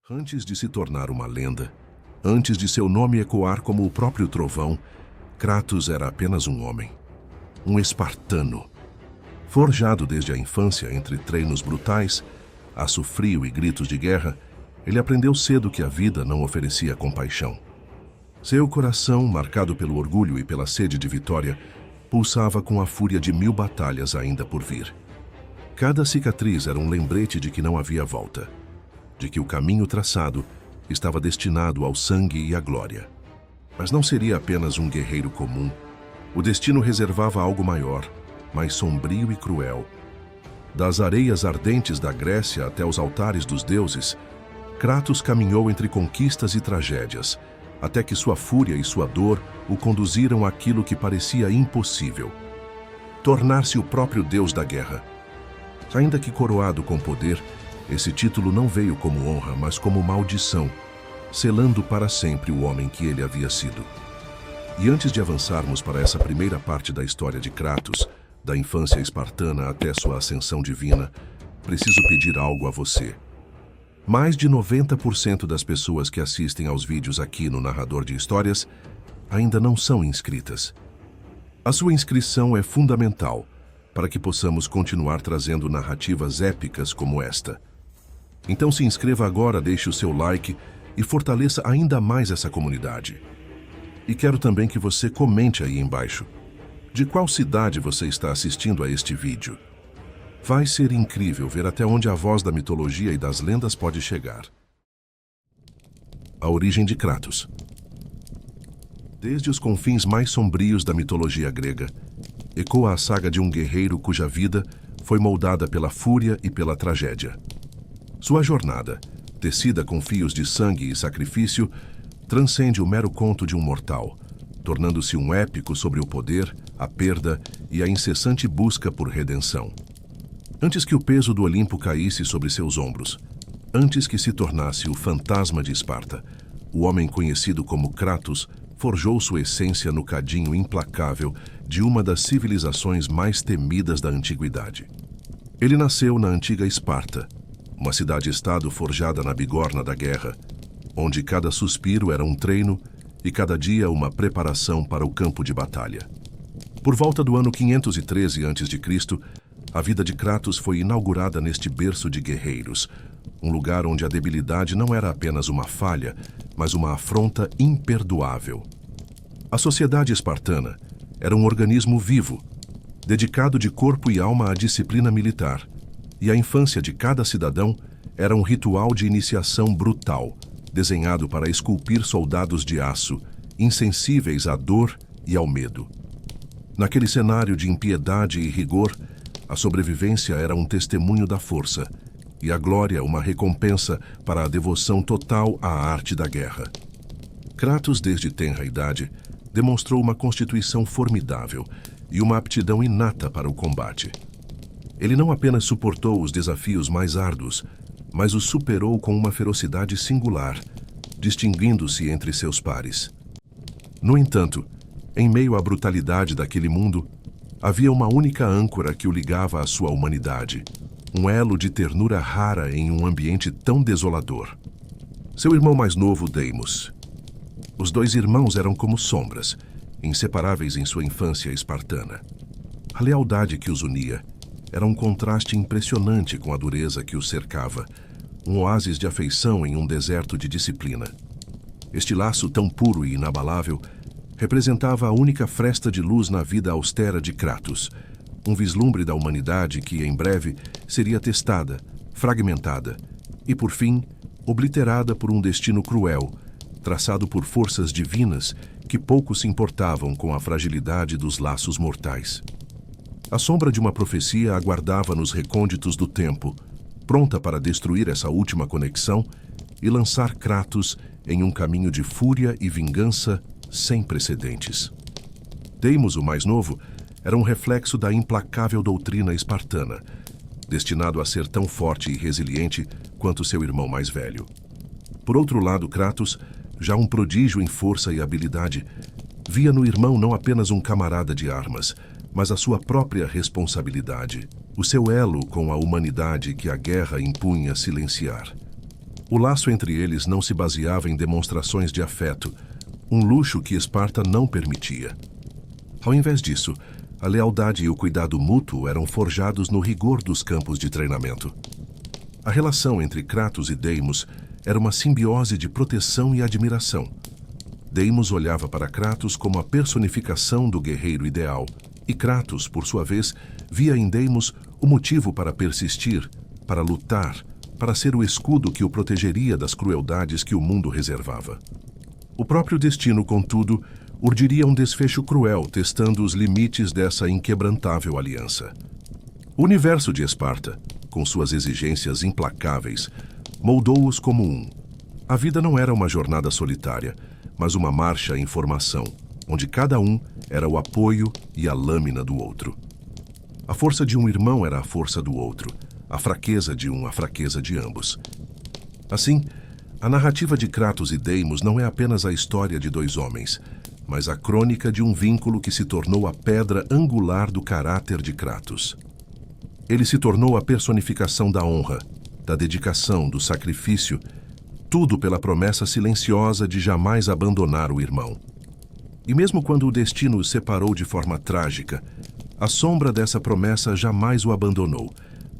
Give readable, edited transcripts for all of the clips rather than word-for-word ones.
Antes de se tornar uma lenda, antes de seu nome ecoar como o próprio trovão, Kratos era apenas um homem, um espartano. Forjado desde a infância entre treinos brutais, aço frio e gritos de guerra, ele aprendeu cedo que a vida não oferecia compaixão. Seu coração, marcado pelo orgulho e pela sede de vitória, pulsava com a fúria de 1000 batalhas ainda por vir. Cada cicatriz era um lembrete de que não havia volta, de que o caminho traçado estava destinado ao sangue e à glória. Mas não seria apenas um guerreiro comum. O destino reservava algo maior, mais sombrio e cruel. Das areias ardentes da Grécia até os altares dos deuses, Kratos caminhou entre conquistas e tragédias, até que sua fúria e sua dor o conduziram àquilo que parecia impossível: tornar-se o próprio deus da guerra. Ainda que coroado com poder, esse título não veio como honra, mas como maldição, selando para sempre o homem que ele havia sido. E antes de avançarmos para essa primeira parte da história de Kratos, da infância espartana até sua ascensão divina, preciso pedir algo a você. Mais de 90% das pessoas que assistem aos vídeos aqui no Narrador de Histórias ainda não são inscritas. A sua inscrição é fundamental para que possamos continuar trazendo narrativas épicas como esta. Então se inscreva agora, deixe o seu like e fortaleça ainda mais essa comunidade. E quero também que você comente aí embaixo de qual cidade você está assistindo a este vídeo. Vai ser incrível ver até onde a voz da mitologia e das lendas pode chegar. A origem de Kratos. Desde os confins mais sombrios da mitologia grega, ecoa a saga de um guerreiro cuja vida foi moldada pela fúria e pela tragédia. Sua jornada, tecida com fios de sangue e sacrifício, transcende o mero conto de um mortal, tornando-se um épico sobre o poder, a perda e a incessante busca por redenção. Antes que o peso do Olimpo caísse sobre seus ombros, antes que se tornasse o fantasma de Esparta, o homem conhecido como Kratos forjou sua essência no cadinho implacável de uma das civilizações mais temidas da antiguidade. Ele nasceu na antiga Esparta, uma cidade-estado forjada na bigorna da guerra, onde cada suspiro era um treino e cada dia uma preparação para o campo de batalha. Por volta do ano 513 a.C., a vida de Kratos foi inaugurada neste berço de guerreiros, um lugar onde a debilidade não era apenas uma falha, mas uma afronta imperdoável. A sociedade espartana era um organismo vivo, dedicado de corpo e alma à disciplina militar, e a infância de cada cidadão era um ritual de iniciação brutal, desenhado para esculpir soldados de aço, insensíveis à dor e ao medo. Naquele cenário de impiedade e rigor, a sobrevivência era um testemunho da força, e a glória uma recompensa para a devoção total à arte da guerra. Kratos, desde tenra idade, demonstrou uma constituição formidável e uma aptidão inata para o combate. Ele não apenas suportou os desafios mais árduos, mas os superou com uma ferocidade singular, distinguindo-se entre seus pares. No entanto, em meio à brutalidade daquele mundo, havia uma única âncora que o ligava à sua humanidade, um elo de ternura rara em um ambiente tão desolador. Seu irmão mais novo, Deimos. Os dois irmãos eram como sombras, inseparáveis em sua infância espartana. A lealdade que os unia era um contraste impressionante com a dureza que os cercava, um oásis de afeição em um deserto de disciplina. Este laço tão puro e inabalável representava a única fresta de luz na vida austera de Kratos, um vislumbre da humanidade que, em breve, seria testada, fragmentada e, por fim, obliterada por um destino cruel, traçado por forças divinas que pouco se importavam com a fragilidade dos laços mortais. A sombra de uma profecia aguardava nos recônditos do tempo, pronta para destruir essa última conexão e lançar Kratos em um caminho de fúria e vingança sem precedentes. Deimos, o mais novo, era um reflexo da implacável doutrina espartana, destinado a ser tão forte e resiliente quanto seu irmão mais velho. Por outro lado, Kratos, já um prodígio em força e habilidade, via no irmão não apenas um camarada de armas, mas a sua própria responsabilidade, o seu elo com a humanidade que a guerra impunha silenciar. O laço entre eles não se baseava em demonstrações de afeto, um luxo que Esparta não permitia. Ao invés disso, a lealdade e o cuidado mútuo eram forjados no rigor dos campos de treinamento. A relação entre Kratos e Deimos era uma simbiose de proteção e admiração. Deimos olhava para Kratos como a personificação do guerreiro ideal, e Kratos, por sua vez, via em Deimos o motivo para persistir, para lutar, para ser o escudo que o protegeria das crueldades que o mundo reservava. O próprio destino, contudo, urdiria um desfecho cruel, testando os limites dessa inquebrantável aliança. O universo de Esparta, com suas exigências implacáveis, moldou-os como um. A vida não era uma jornada solitária, mas uma marcha em formação, onde cada um era o apoio e a lâmina do outro. A força de um irmão era a força do outro, a fraqueza de um a fraqueza de ambos. Assim, a narrativa de Kratos e Deimos não é apenas a história de dois homens, mas a crônica de um vínculo que se tornou a pedra angular do caráter de Kratos. Ele se tornou a personificação da honra, da dedicação, do sacrifício, tudo pela promessa silenciosa de jamais abandonar o irmão. E mesmo quando o destino os separou de forma trágica, a sombra dessa promessa jamais o abandonou,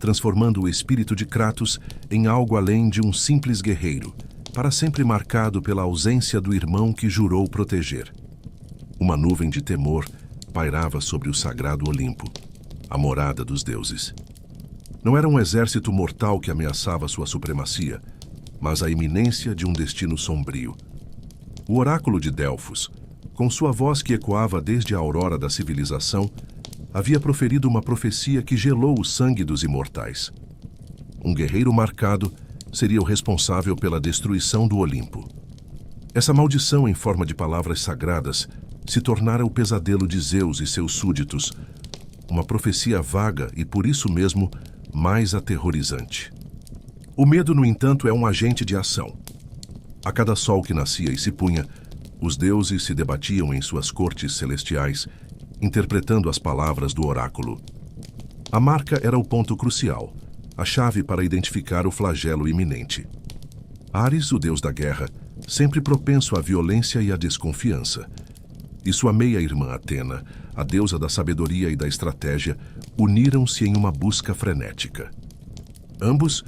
transformando o espírito de Kratos em algo além de um simples guerreiro, para sempre marcado pela ausência do irmão que jurou proteger. Uma nuvem de temor pairava sobre o sagrado Olimpo, a morada dos deuses. Não era um exército mortal que ameaçava sua supremacia, mas a iminência de um destino sombrio. O oráculo de Delfos, com sua voz que ecoava desde a aurora da civilização, havia proferido uma profecia que gelou o sangue dos imortais. Um guerreiro marcado seria o responsável pela destruição do Olimpo. Essa maldição em forma de palavras sagradas se tornara o pesadelo de Zeus e seus súditos, uma profecia vaga e, por isso mesmo, mais aterrorizante. O medo, no entanto, é um agente de ação. A cada sol que nascia e se punha, os deuses se debatiam em suas cortes celestiais, interpretando as palavras do oráculo. A marca era o ponto crucial, a chave para identificar o flagelo iminente. Ares, o deus da guerra, sempre propenso à violência e à desconfiança, e sua meia-irmã Atena, a deusa da sabedoria e da estratégia, uniram-se em uma busca frenética. Ambos,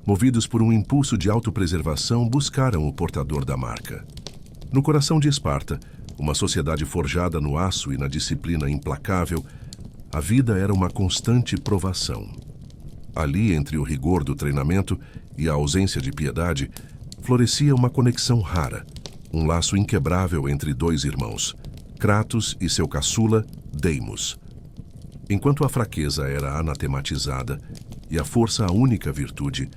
movidos por um impulso de autopreservação, buscaram o portador da marca. No coração de Esparta, uma sociedade forjada no aço e na disciplina implacável, a vida era uma constante provação. Ali, entre o rigor do treinamento e a ausência de piedade, florescia uma conexão rara, um laço inquebrável entre dois irmãos, Kratos e seu caçula, Deimos. Enquanto a fraqueza era anatematizada e a força a única virtude,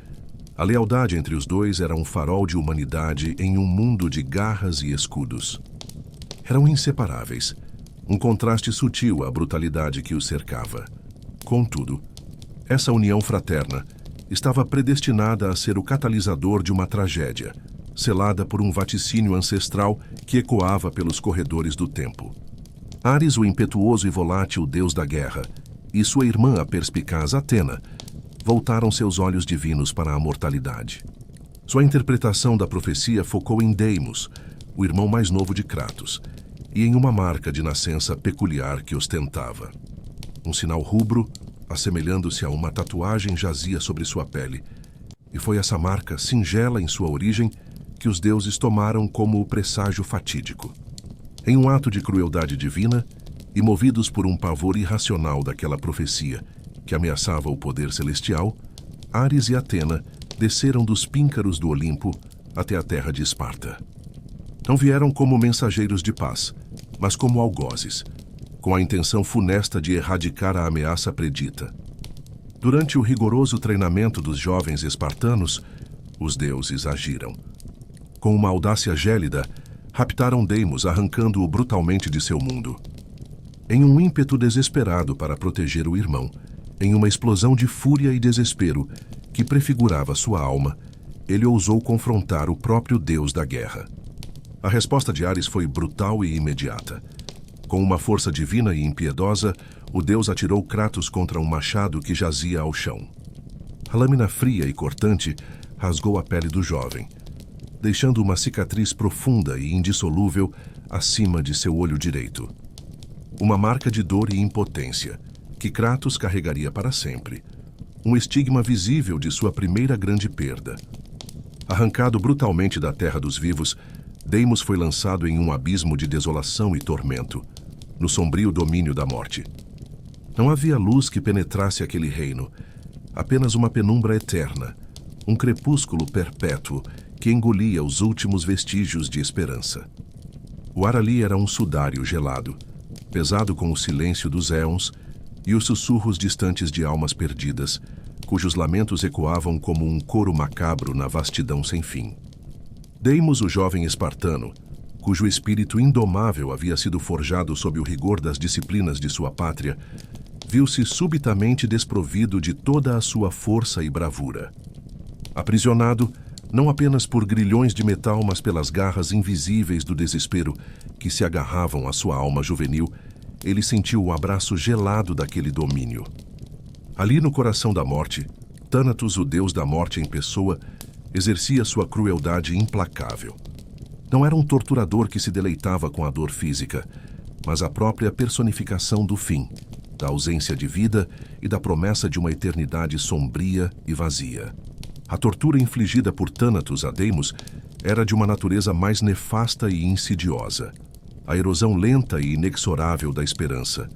a lealdade entre os dois era um farol de humanidade em um mundo de garras e escudos. Eram inseparáveis, um contraste sutil à brutalidade que os cercava. Contudo, essa união fraterna estava predestinada a ser o catalisador de uma tragédia, selada por um vaticínio ancestral que ecoava pelos corredores do tempo. Ares, o impetuoso e volátil deus da guerra, e sua irmã, a perspicaz Atena, voltaram seus olhos divinos para a mortalidade. Sua interpretação da profecia focou em Deimos, o irmão mais novo de Kratos, e em uma marca de nascença peculiar que ostentava. Um sinal rubro, assemelhando-se a uma tatuagem, jazia sobre sua pele, e foi essa marca, singela em sua origem, que os deuses tomaram como o presságio fatídico. Em um ato de crueldade divina, e movidos por um pavor irracional daquela profecia que ameaçava o poder celestial, Ares e Atena desceram dos píncaros do Olimpo até a terra de Esparta. Não vieram como mensageiros de paz, mas como algozes, com a intenção funesta de erradicar a ameaça predita. Durante o rigoroso treinamento dos jovens espartanos, os deuses agiram. Com uma audácia gélida, raptaram Deimos, arrancando-o brutalmente de seu mundo. Em um ímpeto desesperado para proteger o irmão, em uma explosão de fúria e desespero que prefigurava sua alma, ele ousou confrontar o próprio deus da guerra. A resposta de Ares foi brutal e imediata. Com uma força divina e impiedosa, o deus atirou Kratos contra um machado que jazia ao chão. A lâmina fria e cortante rasgou a pele do jovem, deixando uma cicatriz profunda e indissolúvel acima de seu olho direito. Uma marca de dor e impotência, que Kratos carregaria para sempre. Um estigma visível de sua primeira grande perda. Arrancado brutalmente da terra dos vivos, Deimos foi lançado em um abismo de desolação e tormento, no sombrio domínio da morte. Não havia luz que penetrasse aquele reino, apenas uma penumbra eterna, um crepúsculo perpétuo que engolia os últimos vestígios de esperança. O ar ali era um sudário gelado, pesado com o silêncio dos éons e os sussurros distantes de almas perdidas, cujos lamentos ecoavam como um coro macabro na vastidão sem fim. Deimos, o jovem espartano, cujo espírito indomável havia sido forjado sob o rigor das disciplinas de sua pátria, viu-se subitamente desprovido de toda a sua força e bravura. Aprisionado, não apenas por grilhões de metal, mas pelas garras invisíveis do desespero que se agarravam à sua alma juvenil, ele sentiu o abraço gelado daquele domínio. Ali no coração da morte, Thanatos, o deus da morte em pessoa, exercia sua crueldade implacável. Não era um torturador que se deleitava com a dor física, mas a própria personificação do fim, da ausência de vida e da promessa de uma eternidade sombria e vazia. A tortura infligida por Thanatos a Deimos era de uma natureza mais nefasta e insidiosa. A erosão lenta e inexorável da esperança,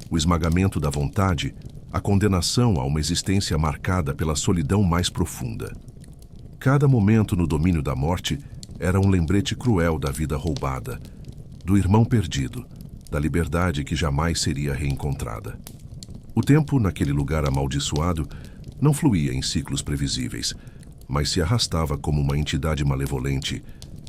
o esmagamento da vontade, a condenação a uma existência marcada pela solidão mais profunda. Cada momento no domínio da morte era um lembrete cruel da vida roubada, do irmão perdido, da liberdade que jamais seria reencontrada. O tempo, naquele lugar amaldiçoado, não fluía em ciclos previsíveis, mas se arrastava como uma entidade malevolente,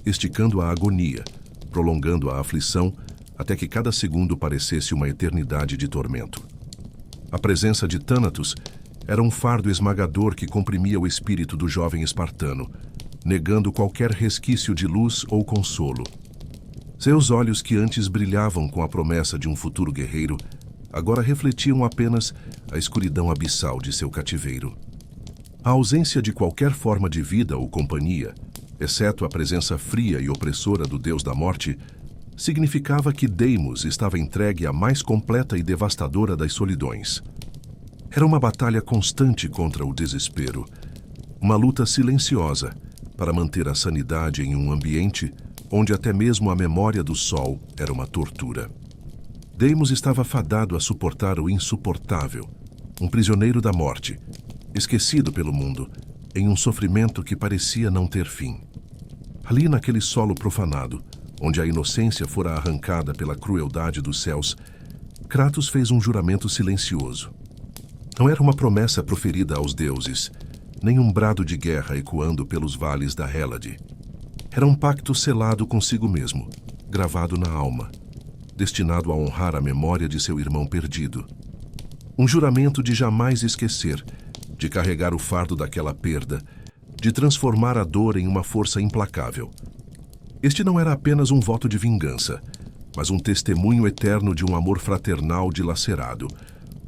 esticando a agonia, prolongando a aflição, até que cada segundo parecesse uma eternidade de tormento. A presença de Thanatos era um fardo esmagador que comprimia o espírito do jovem espartano, negando qualquer resquício de luz ou consolo. Seus olhos, que antes brilhavam com a promessa de um futuro guerreiro, agora refletiam apenas a escuridão abissal de seu cativeiro. A ausência de qualquer forma de vida ou companhia, exceto a presença fria e opressora do deus da morte, significava que Deimos estava entregue à mais completa e devastadora das solidões. Era uma batalha constante contra o desespero, uma luta silenciosa para manter a sanidade em um ambiente onde até mesmo a memória do sol era uma tortura. Deimos estava fadado a suportar o insuportável, um prisioneiro da morte, esquecido pelo mundo, em um sofrimento que parecia não ter fim. Ali naquele solo profanado, onde a inocência fora arrancada pela crueldade dos céus, Kratos fez um juramento silencioso. Não era uma promessa proferida aos deuses, nem um brado de guerra ecoando pelos vales da Hélade. Era um pacto selado consigo mesmo, gravado na alma, destinado a honrar a memória de seu irmão perdido. Um juramento de jamais esquecer, de carregar o fardo daquela perda, de transformar a dor em uma força implacável. Este não era apenas um voto de vingança, mas um testemunho eterno de um amor fraternal dilacerado,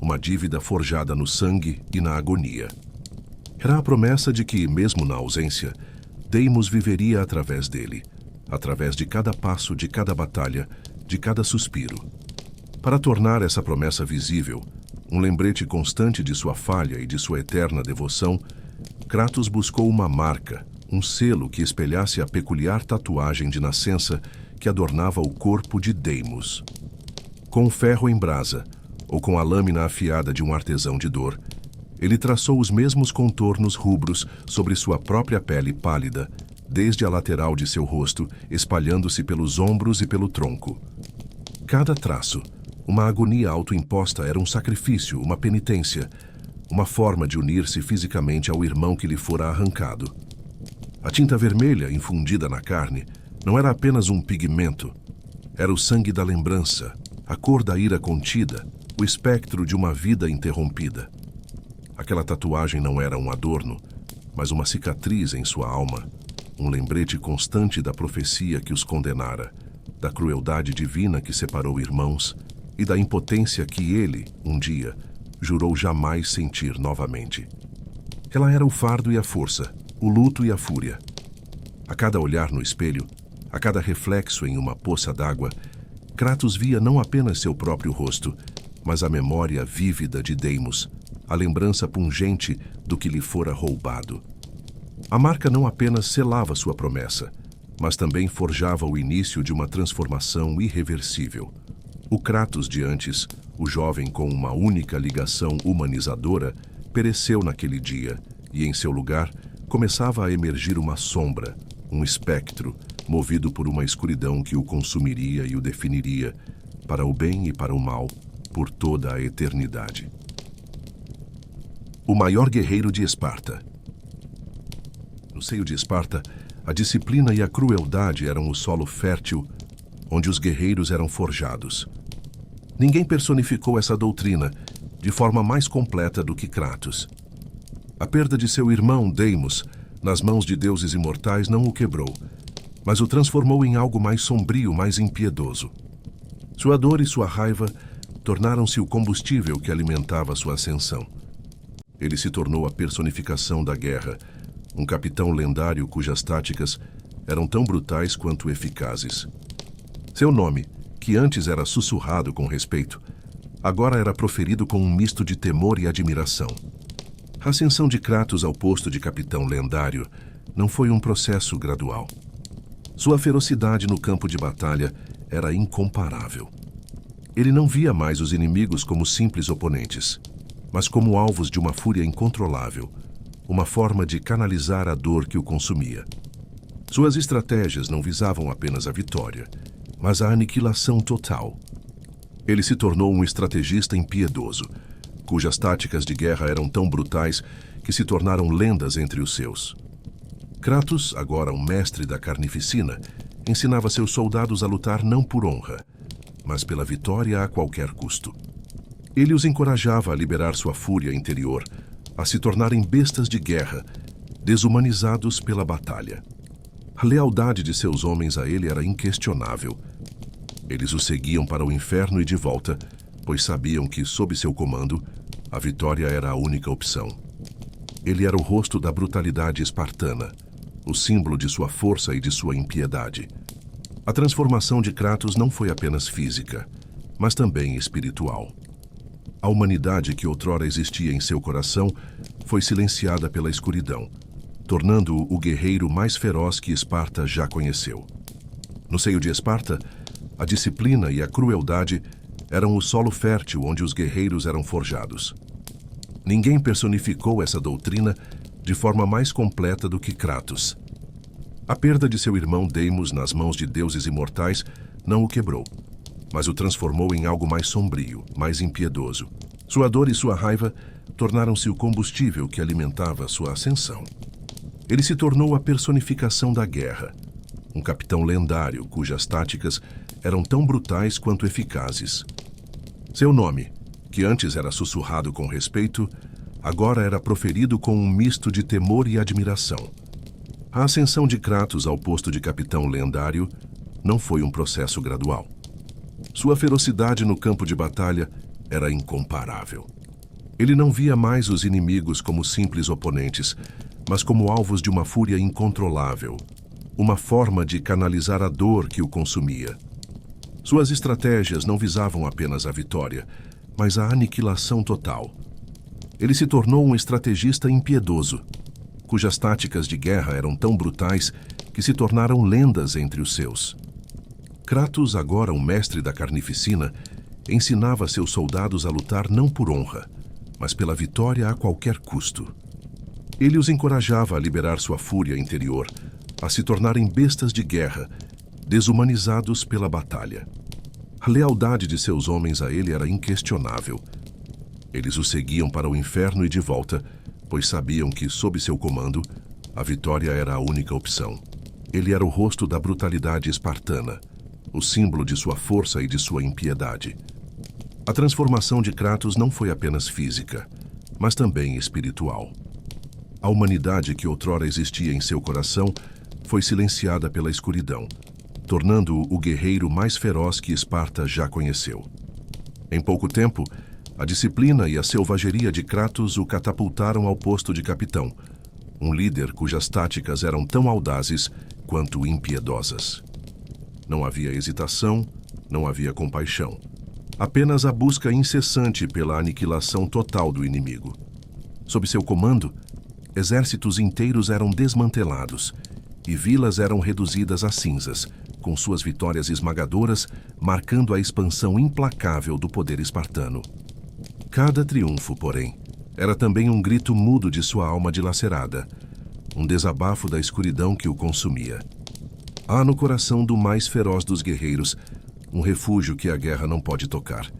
uma dívida forjada no sangue e na agonia. Era a promessa de que, mesmo na ausência, Deimos viveria através dele, através de cada passo, de cada batalha, de cada suspiro. Para tornar essa promessa visível, um lembrete constante de sua falha e de sua eterna devoção, Kratos buscou uma marca, um selo que espelhasse a peculiar tatuagem de nascença que adornava o corpo de Deimos. Com o ferro em brasa, ou com a lâmina afiada de um artesão de dor, ele traçou os mesmos contornos rubros sobre sua própria pele pálida, desde a lateral de seu rosto, espalhando-se pelos ombros e pelo tronco. Cada traço, uma agonia autoimposta, era um sacrifício, uma penitência, uma forma de unir-se fisicamente ao irmão que lhe fora arrancado. A tinta vermelha, infundida na carne, não era apenas um pigmento. Era o sangue da lembrança, a cor da ira contida, o espectro de uma vida interrompida. Aquela tatuagem não era um adorno, mas uma cicatriz em sua alma, um lembrete constante da profecia que os condenara, da crueldade divina que separou irmãos e da impotência que ele, um dia, jurou jamais sentir novamente. Ela era o fardo e a força, o luto e a fúria. A cada olhar no espelho, a cada reflexo em uma poça d'água, Kratos via não apenas seu próprio rosto, mas a memória vívida de Deimos, a lembrança pungente do que lhe fora roubado. A marca não apenas selava sua promessa, mas também forjava o início de uma transformação irreversível. O Kratos de antes, o jovem com uma única ligação humanizadora, pereceu naquele dia, e em seu lugar começava a emergir uma sombra, um espectro, movido por uma escuridão que o consumiria e o definiria, para o bem e para o mal, por toda a eternidade. O maior guerreiro de Esparta. No seio de Esparta, a disciplina e a crueldade eram o solo fértil onde os guerreiros eram forjados. Ninguém personificou essa doutrina de forma mais completa do que Kratos. A perda de seu irmão Deimos nas mãos de deuses imortais não o quebrou, mas o transformou em algo mais sombrio, mais impiedoso. Sua dor e sua raiva tornaram-se o combustível que alimentava sua ascensão. Ele se tornou a personificação da guerra, um capitão lendário cujas táticas eram tão brutais quanto eficazes. Seu nome, que antes era sussurrado com respeito, agora era proferido com um misto de temor e admiração. A ascensão de Kratos ao posto de capitão lendário não foi um processo gradual. Sua ferocidade no campo de batalha era incomparável. Ele não via mais os inimigos como simples oponentes, mas como alvos de uma fúria incontrolável, uma forma de canalizar a dor que o consumia. Suas estratégias não visavam apenas a vitória, mas a aniquilação total. Ele se tornou um estrategista impiedoso, cujas táticas de guerra eram tão brutais que se tornaram lendas entre os seus. Kratos, agora um mestre da carnificina, ensinava seus soldados a lutar não por honra, mas pela vitória a qualquer custo. Ele os encorajava a liberar sua fúria interior, a se tornarem bestas de guerra, desumanizados pela batalha. A lealdade de seus homens a ele era inquestionável. Eles o seguiam para o inferno e de volta, pois sabiam que, sob seu comando, a vitória era a única opção. Ele era o rosto da brutalidade espartana, o símbolo de sua força e de sua impiedade. A transformação de Kratos não foi apenas física, mas também espiritual. A humanidade que outrora existia em seu coração foi silenciada pela escuridão, tornando-o o guerreiro mais feroz que Esparta já conheceu. No seio de Esparta, a disciplina e a crueldade eram o solo fértil onde os guerreiros eram forjados. Ninguém personificou essa doutrina de forma mais completa do que Kratos. A perda de seu irmão Deimos nas mãos de deuses imortais não o quebrou, mas o transformou em algo mais sombrio, mais impiedoso. Sua dor e sua raiva tornaram-se o combustível que alimentava sua ascensão. Ele se tornou a personificação da guerra, um capitão lendário cujas táticas eram tão brutais quanto eficazes. Seu nome, que antes era sussurrado com respeito, agora era proferido com um misto de temor e admiração. A ascensão de Kratos ao posto de capitão lendário não foi um processo gradual. Sua ferocidade no campo de batalha era incomparável. Ele não via mais os inimigos como simples oponentes, mas como alvos de uma fúria incontrolável, uma forma de canalizar a dor que o consumia. Suas estratégias não visavam apenas a vitória, mas a aniquilação total. Ele se tornou um estrategista impiedoso, cujas táticas de guerra eram tão brutais que se tornaram lendas entre os seus. Kratos, agora um mestre da carnificina, ensinava seus soldados a lutar não por honra, mas pela vitória a qualquer custo. Ele os encorajava a liberar sua fúria interior, a se tornarem bestas de guerra, desumanizados pela batalha. A lealdade de seus homens a ele era inquestionável. Eles o seguiam para o inferno e de volta, pois sabiam que, sob seu comando, a vitória era a única opção. Ele era o rosto da brutalidade espartana, o símbolo de sua força e de sua impiedade. A transformação de Kratos não foi apenas física, mas também espiritual. A humanidade que outrora existia em seu coração foi silenciada pela escuridão, tornando-o o guerreiro mais feroz que Esparta já conheceu. Em pouco tempo, a disciplina e a selvageria de Kratos o catapultaram ao posto de capitão, um líder cujas táticas eram tão audazes quanto impiedosas. Não havia hesitação, não havia compaixão. Apenas a busca incessante pela aniquilação total do inimigo. Sob seu comando, exércitos inteiros eram desmantelados e vilas eram reduzidas a cinzas, com suas vitórias esmagadoras marcando a expansão implacável do poder espartano. Cada triunfo, porém, era também um grito mudo de sua alma dilacerada, um desabafo da escuridão que o consumia. Há no coração do mais feroz dos guerreiros um refúgio que a guerra não pode tocar.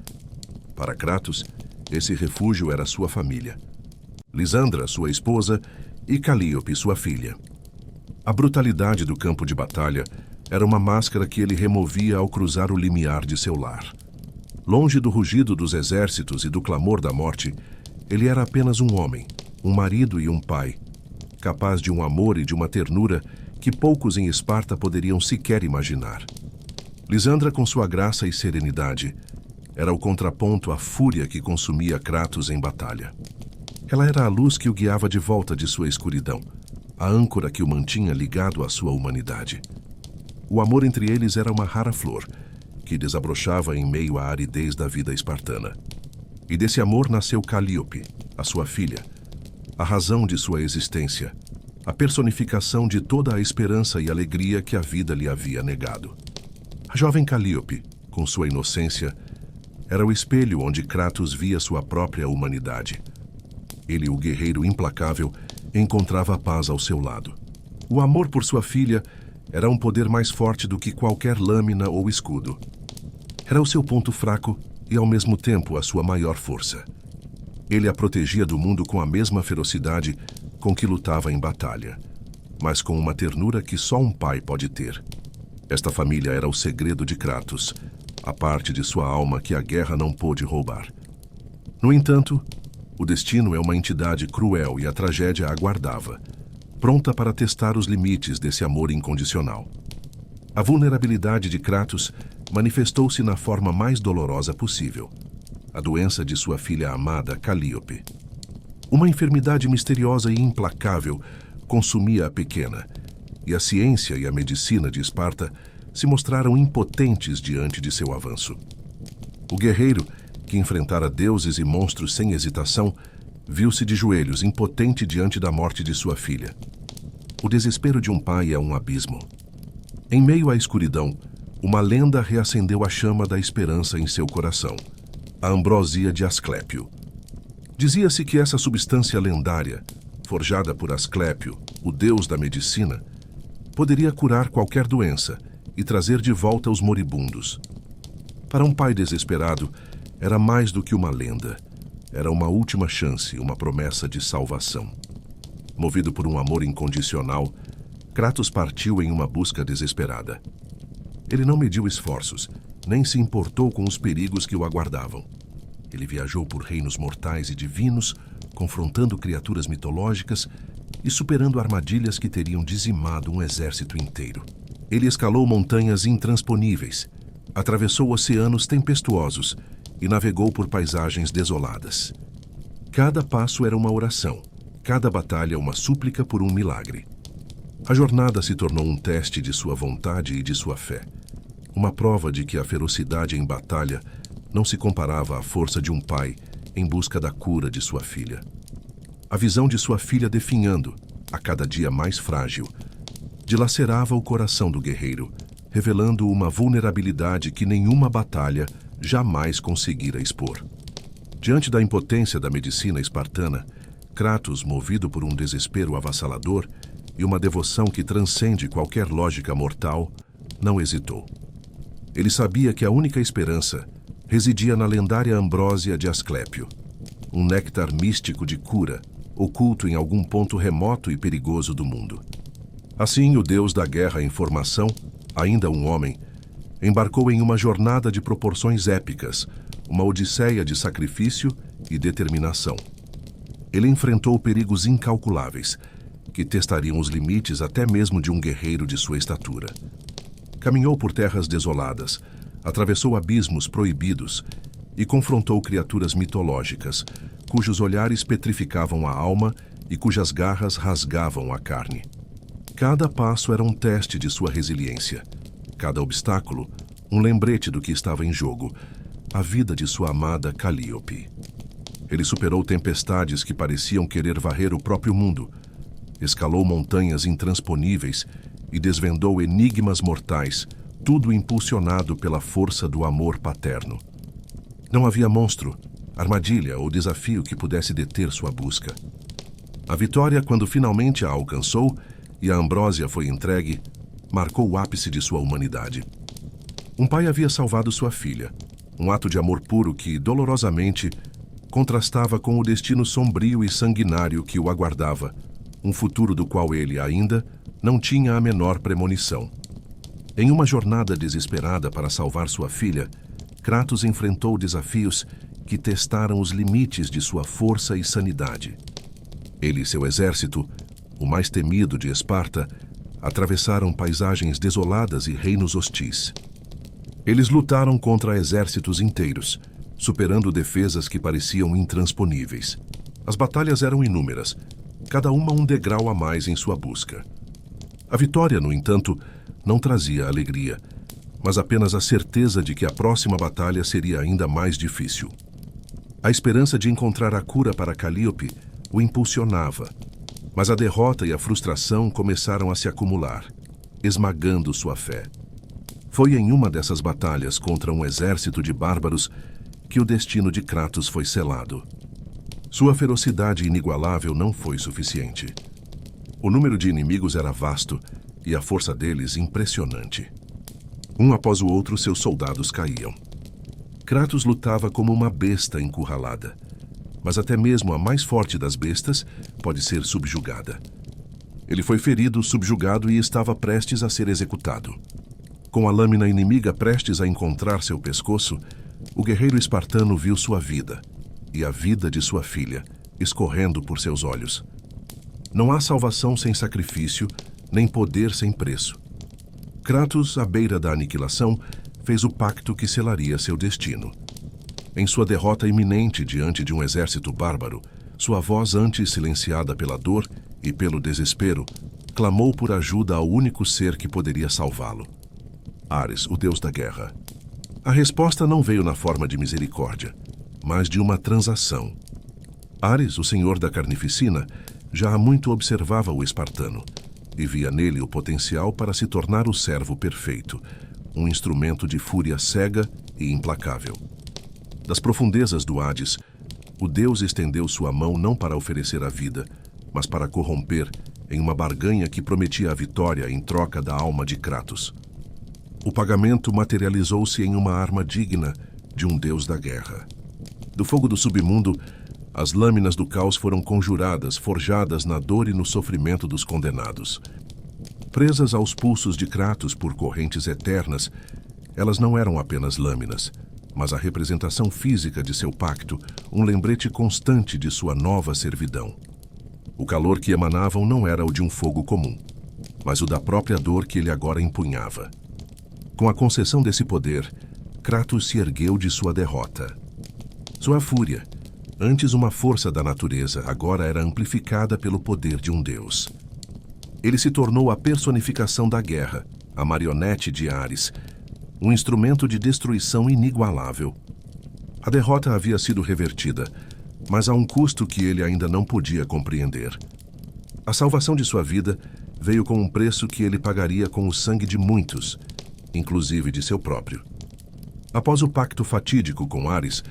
Para Kratos, esse refúgio era sua família. Lisandra, sua esposa, e Calíope, sua filha. A brutalidade do campo de batalha era uma máscara que ele removia ao cruzar o limiar de seu lar. Longe do rugido dos exércitos e do clamor da morte, ele era apenas um homem, um marido e um pai, capaz de um amor e de uma ternura que poucos em Esparta poderiam sequer imaginar. Lisandra, com sua graça e serenidade, era o contraponto à fúria que consumia Kratos em batalha. Ela era a luz que o guiava de volta de sua escuridão, a âncora que o mantinha ligado à sua humanidade. O amor entre eles era uma rara flor, que desabrochava em meio à aridez da vida espartana. E desse amor nasceu Calíope, a sua filha, a razão de sua existência, a personificação de toda a esperança e alegria que a vida lhe havia negado. A jovem Calíope, com sua inocência, era o espelho onde Kratos via sua própria humanidade. Ele, o guerreiro implacável, encontrava a paz ao seu lado. O amor por sua filha era um poder mais forte do que qualquer lâmina ou escudo. Era o seu ponto fraco e, ao mesmo tempo, a sua maior força. Ele a protegia do mundo com a mesma ferocidade com que lutava em batalha, mas com uma ternura que só um pai pode ter. Esta família era o segredo de Kratos, a parte de sua alma que a guerra não pôde roubar. No entanto, o destino é uma entidade cruel e a tragédia aguardava, pronta para testar os limites desse amor incondicional. A vulnerabilidade de Kratos manifestou-se na forma mais dolorosa possível, a doença de sua filha amada Calíope. Uma enfermidade misteriosa e implacável consumia a pequena, e a ciência e a medicina de Esparta se mostraram impotentes diante de seu avanço. O guerreiro, que enfrentara deuses e monstros sem hesitação, viu-se de joelhos, impotente diante da morte de sua filha. O desespero de um pai é um abismo. Em meio à escuridão, uma lenda reacendeu a chama da esperança em seu coração, a ambrosia de Asclépio. Dizia-se que essa substância lendária, forjada por Asclépio, o deus da medicina, poderia curar qualquer doença e trazer de volta os moribundos. Para um pai desesperado, era mais do que uma lenda. Era uma última chance, uma promessa de salvação. Movido por um amor incondicional, Kratos partiu em uma busca desesperada. Ele não mediu esforços, nem se importou com os perigos que o aguardavam. Ele viajou por reinos mortais e divinos, confrontando criaturas mitológicas e superando armadilhas que teriam dizimado um exército inteiro. Ele escalou montanhas intransponíveis, atravessou oceanos tempestuosos e navegou por paisagens desoladas. Cada passo era uma oração, cada batalha uma súplica por um milagre. A jornada se tornou um teste de sua vontade e de sua fé, uma prova de que a ferocidade em batalha não se comparava à força de um pai em busca da cura de sua filha. A visão de sua filha definhando, a cada dia mais frágil, dilacerava o coração do guerreiro, revelando uma vulnerabilidade que nenhuma batalha jamais conseguira expor. Diante da impotência da medicina espartana, Kratos, movido por um desespero avassalador e uma devoção que transcende qualquer lógica mortal, não hesitou. Ele sabia que a única esperança residia na lendária ambrósia de Asclépio, um néctar místico de cura, oculto em algum ponto remoto e perigoso do mundo. Assim, o deus da guerra em formação, ainda um homem, embarcou em uma jornada de proporções épicas, uma odisseia de sacrifício e determinação. Ele enfrentou perigos incalculáveis, que testariam os limites até mesmo de um guerreiro de sua estatura. Caminhou por terras desoladas, atravessou abismos proibidos e confrontou criaturas mitológicas, cujos olhares petrificavam a alma e cujas garras rasgavam a carne. Cada passo era um teste de sua resiliência. Cada obstáculo, um lembrete do que estava em jogo, a vida de sua amada Calliope. Ele superou tempestades que pareciam querer varrer o próprio mundo, escalou montanhas intransponíveis e desvendou enigmas mortais, tudo impulsionado pela força do amor paterno. Não havia monstro, armadilha ou desafio que pudesse deter sua busca. A vitória, quando finalmente a alcançou e a Ambrósia foi entregue, marcou o ápice de sua humanidade. Um pai havia salvado sua filha, um ato de amor puro que, dolorosamente, contrastava com o destino sombrio e sanguinário que o aguardava, um futuro do qual ele ainda não tinha a menor premonição. Em uma jornada desesperada para salvar sua filha, Kratos enfrentou desafios que testaram os limites de sua força e sanidade. Ele e seu exército, o mais temido de Esparta, atravessaram paisagens desoladas e reinos hostis. Eles lutaram contra exércitos inteiros, superando defesas que pareciam intransponíveis. As batalhas eram inúmeras, cada uma um degrau a mais em sua busca. A vitória, no entanto, não trazia alegria, mas apenas a certeza de que a próxima batalha seria ainda mais difícil. A esperança de encontrar a cura para Calliope o impulsionava, mas a derrota e a frustração começaram a se acumular, esmagando sua fé. Foi em uma dessas batalhas contra um exército de bárbaros que o destino de Kratos foi selado. Sua ferocidade inigualável não foi suficiente. O número de inimigos era vasto e a força deles impressionante. Um após o outro, seus soldados caíam. Kratos lutava como uma besta encurralada, mas até mesmo a mais forte das bestas pode ser subjugada. Ele foi ferido, subjugado e estava prestes a ser executado. Com a lâmina inimiga prestes a encontrar seu pescoço, o guerreiro espartano viu sua vida, e a vida de sua filha, escorrendo por seus olhos. Não há salvação sem sacrifício, nem poder sem preço. Kratos, à beira da aniquilação, fez o pacto que selaria seu destino. Em sua derrota iminente diante de um exército bárbaro, sua voz antes silenciada pela dor e pelo desespero, clamou por ajuda ao único ser que poderia salvá-lo: Ares, o deus da guerra. A resposta não veio na forma de misericórdia, mas de uma transação. Ares, o senhor da carnificina, já há muito observava o espartano e via nele o potencial para se tornar o servo perfeito, um instrumento de fúria cega e implacável. Das profundezas do Hades, o deus estendeu sua mão não para oferecer a vida, mas para corromper em uma barganha que prometia a vitória em troca da alma de Kratos. O pagamento materializou-se em uma arma digna de um deus da guerra. Do fogo do submundo, as lâminas do caos foram conjuradas, forjadas na dor e no sofrimento dos condenados. Presas aos pulsos de Kratos por correntes eternas, elas não eram apenas lâminas, mas a representação física de seu pacto, um lembrete constante de sua nova servidão. O calor que emanavam não era o de um fogo comum, mas o da própria dor que ele agora empunhava. Com a concessão desse poder, Kratos se ergueu de sua derrota. Sua fúria, antes uma força da natureza, agora era amplificada pelo poder de um deus. Ele se tornou a personificação da guerra, a marionete de Ares, um instrumento de destruição inigualável. A derrota havia sido revertida, mas a um custo que ele ainda não podia compreender. A salvação de sua vida veio com um preço que ele pagaria com o sangue de muitos, inclusive de seu próprio. Após o pacto fatídico com Ares,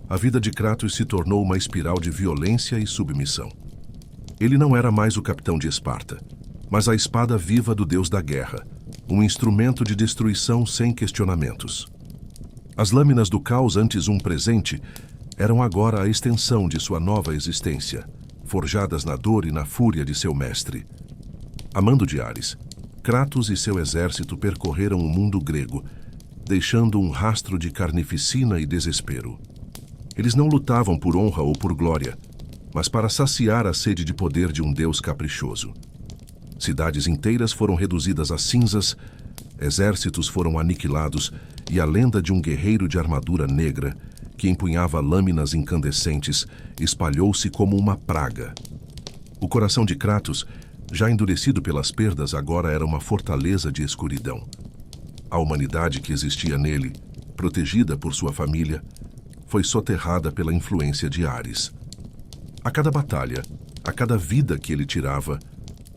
a vida de Kratos se tornou uma espiral de violência e submissão. Ele não era mais o capitão de Esparta, mas a espada viva do deus da guerra, um instrumento de destruição sem questionamentos. As lâminas do caos, antes um presente, eram agora a extensão de sua nova existência, forjadas na dor e na fúria de seu mestre. A mando de Ares, Kratos e seu exército percorreram o mundo grego, deixando um rastro de carnificina e desespero. Eles não lutavam por honra ou por glória, mas para saciar a sede de poder de um deus caprichoso. Cidades inteiras foram reduzidas a cinzas, exércitos foram aniquilados e a lenda de um guerreiro de armadura negra, que empunhava lâminas incandescentes, espalhou-se como uma praga. O coração de Kratos, já endurecido pelas perdas, agora era uma fortaleza de escuridão. A humanidade que existia nele, protegida por sua família, foi soterrada pela influência de Ares. A cada batalha, a cada vida que ele tirava,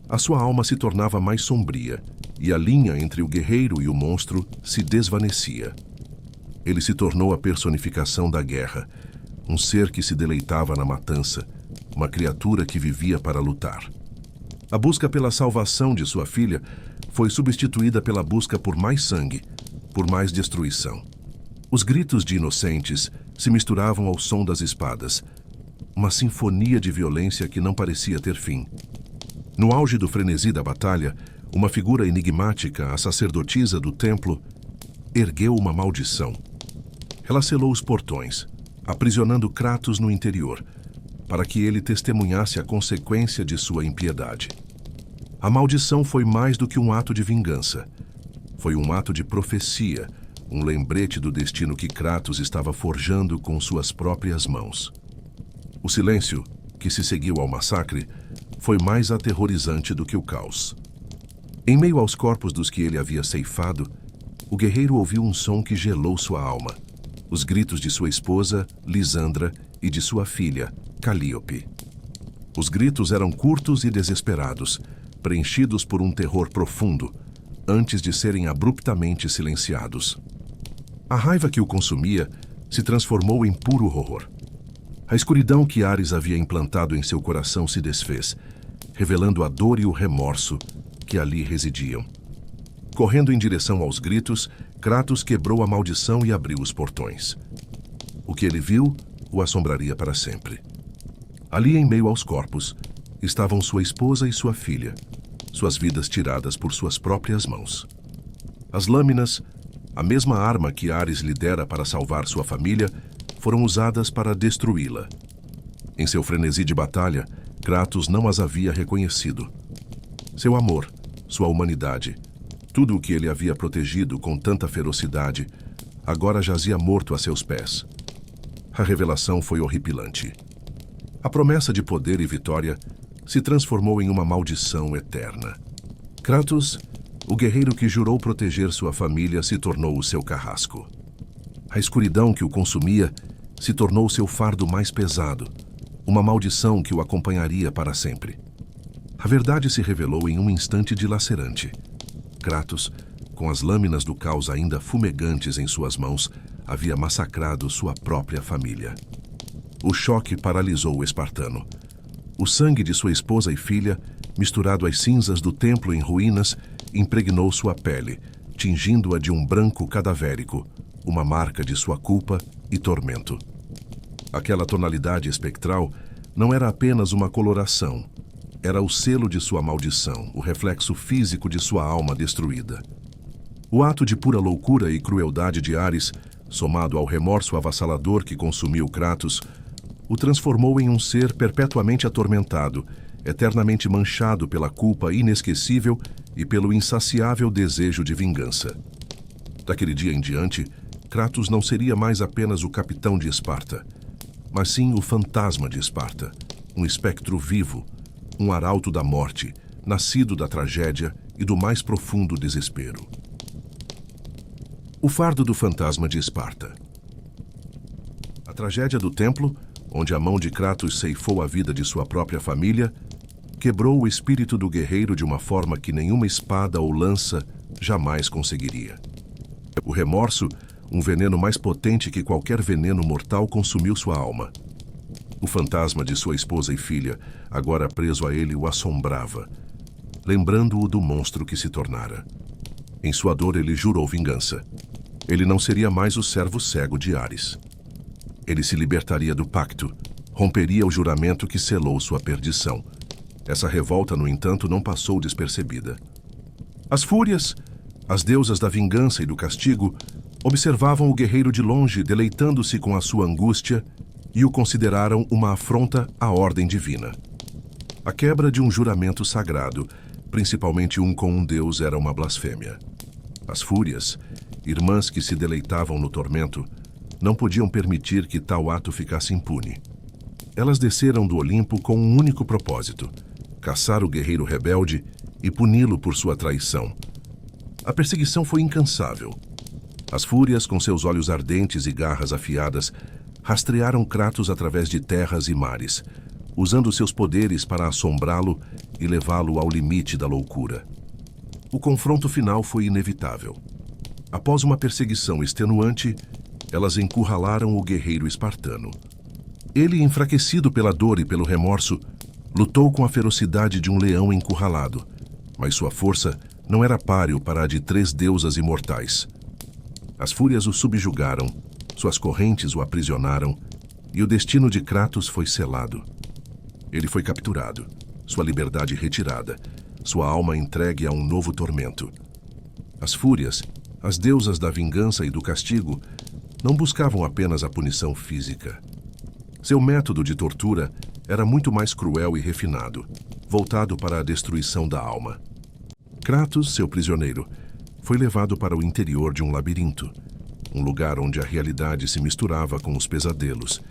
a sua alma se tornava mais sombria e a linha entre o guerreiro e o monstro se desvanecia. Ele se tornou a personificação da guerra, um ser que se deleitava na matança, uma criatura que vivia para lutar. A busca pela salvação de sua filha foi substituída pela busca por mais sangue, por mais destruição. Os gritos de inocentes se misturavam ao som das espadas, uma sinfonia de violência que não parecia ter fim. No auge do frenesi da batalha, uma figura enigmática, a sacerdotisa do templo, ergueu uma maldição. Ela selou os portões, aprisionando Kratos no interior, para que ele testemunhasse a consequência de sua impiedade. A maldição foi mais do que um ato de vingança. Foi um ato de profecia, um lembrete do destino que Kratos estava forjando com suas próprias mãos. O silêncio, que se seguiu ao massacre, foi mais aterrorizante do que o caos. Em meio aos corpos dos que ele havia ceifado, o guerreiro ouviu um som que gelou sua alma. Os gritos de sua esposa, Lisandra, e de sua filha, Calíope. Os gritos eram curtos e desesperados, preenchidos por um terror profundo, antes de serem abruptamente silenciados. A raiva que o consumia se transformou em puro horror. A escuridão que Ares havia implantado em seu coração se desfez, revelando a dor e o remorso que ali residiam. Correndo em direção aos gritos, Kratos quebrou a maldição e abriu os portões. O que ele viu o assombraria para sempre. Ali, em meio aos corpos, estavam sua esposa e sua filha, suas vidas tiradas por suas próprias mãos. As lâminas, a mesma arma que Ares lhe dera para salvar sua família, foram usadas para destruí-la. Em seu frenesi de batalha, Kratos não as havia reconhecido. Seu amor, sua humanidade, tudo o que ele havia protegido com tanta ferocidade, agora jazia morto a seus pés. A revelação foi horripilante. A promessa de poder e vitória se transformou em uma maldição eterna. Kratos, o guerreiro que jurou proteger sua família, se tornou o seu carrasco. A escuridão que o consumia se tornou seu fardo mais pesado, uma maldição que o acompanharia para sempre. A verdade se revelou em um instante dilacerante. Kratos, com as lâminas do caos ainda fumegantes em suas mãos, havia massacrado sua própria família. O choque paralisou o espartano. O sangue de sua esposa e filha, misturado às cinzas do templo em ruínas, impregnou sua pele, tingindo-a de um branco cadavérico, uma marca de sua culpa e tormento. Aquela tonalidade espectral não era apenas uma coloração, era o selo de sua maldição, o reflexo físico de sua alma destruída. O ato de pura loucura e crueldade de Ares, somado ao remorso avassalador que consumiu Kratos, o transformou em um ser perpetuamente atormentado, eternamente manchado pela culpa inesquecível e pelo insaciável desejo de vingança. Daquele dia em diante, Kratos não seria mais apenas o capitão de Esparta, mas sim o fantasma de Esparta, um espectro vivo, um arauto da morte, nascido da tragédia e do mais profundo desespero. O fardo do fantasma de Esparta. A tragédia do templo, onde a mão de Kratos ceifou a vida de sua própria família, quebrou o espírito do guerreiro de uma forma que nenhuma espada ou lança jamais conseguiria. O remorso, um veneno mais potente que qualquer veneno mortal, consumiu sua alma. O fantasma de sua esposa e filha, agora preso a ele, o assombrava, lembrando-o do monstro que se tornara. Em sua dor, ele jurou vingança. Ele não seria mais o servo cego de Ares. Ele se libertaria do pacto, romperia o juramento que selou sua perdição. Essa revolta, no entanto, não passou despercebida. As fúrias, as deusas da vingança e do castigo, observavam o guerreiro de longe, deleitando-se com a sua angústia, e o consideraram uma afronta à ordem divina. A quebra de um juramento sagrado, principalmente um com um deus, era uma blasfêmia. As fúrias, irmãs que se deleitavam no tormento, não podiam permitir que tal ato ficasse impune. Elas desceram do Olimpo com um único propósito: caçar o guerreiro rebelde e puni-lo por sua traição. A perseguição foi incansável. As fúrias, com seus olhos ardentes e garras afiadas, rastrearam Kratos através de terras e mares, usando seus poderes para assombrá-lo e levá-lo ao limite da loucura. O confronto final foi inevitável. Após uma perseguição extenuante, elas encurralaram o guerreiro espartano. Ele, enfraquecido pela dor e pelo remorso, lutou com a ferocidade de um leão encurralado, mas sua força não era páreo para a de 3 deusas imortais. As fúrias o subjugaram, suas correntes o aprisionaram, e o destino de Kratos foi selado. Ele foi capturado, sua liberdade retirada, sua alma entregue a um novo tormento. As fúrias, as deusas da vingança e do castigo, não buscavam apenas a punição física. Seu método de tortura era muito mais cruel e refinado, voltado para a destruição da alma. Kratos, seu prisioneiro, foi levado para o interior de um labirinto, um lugar onde a realidade se misturava com os pesadelos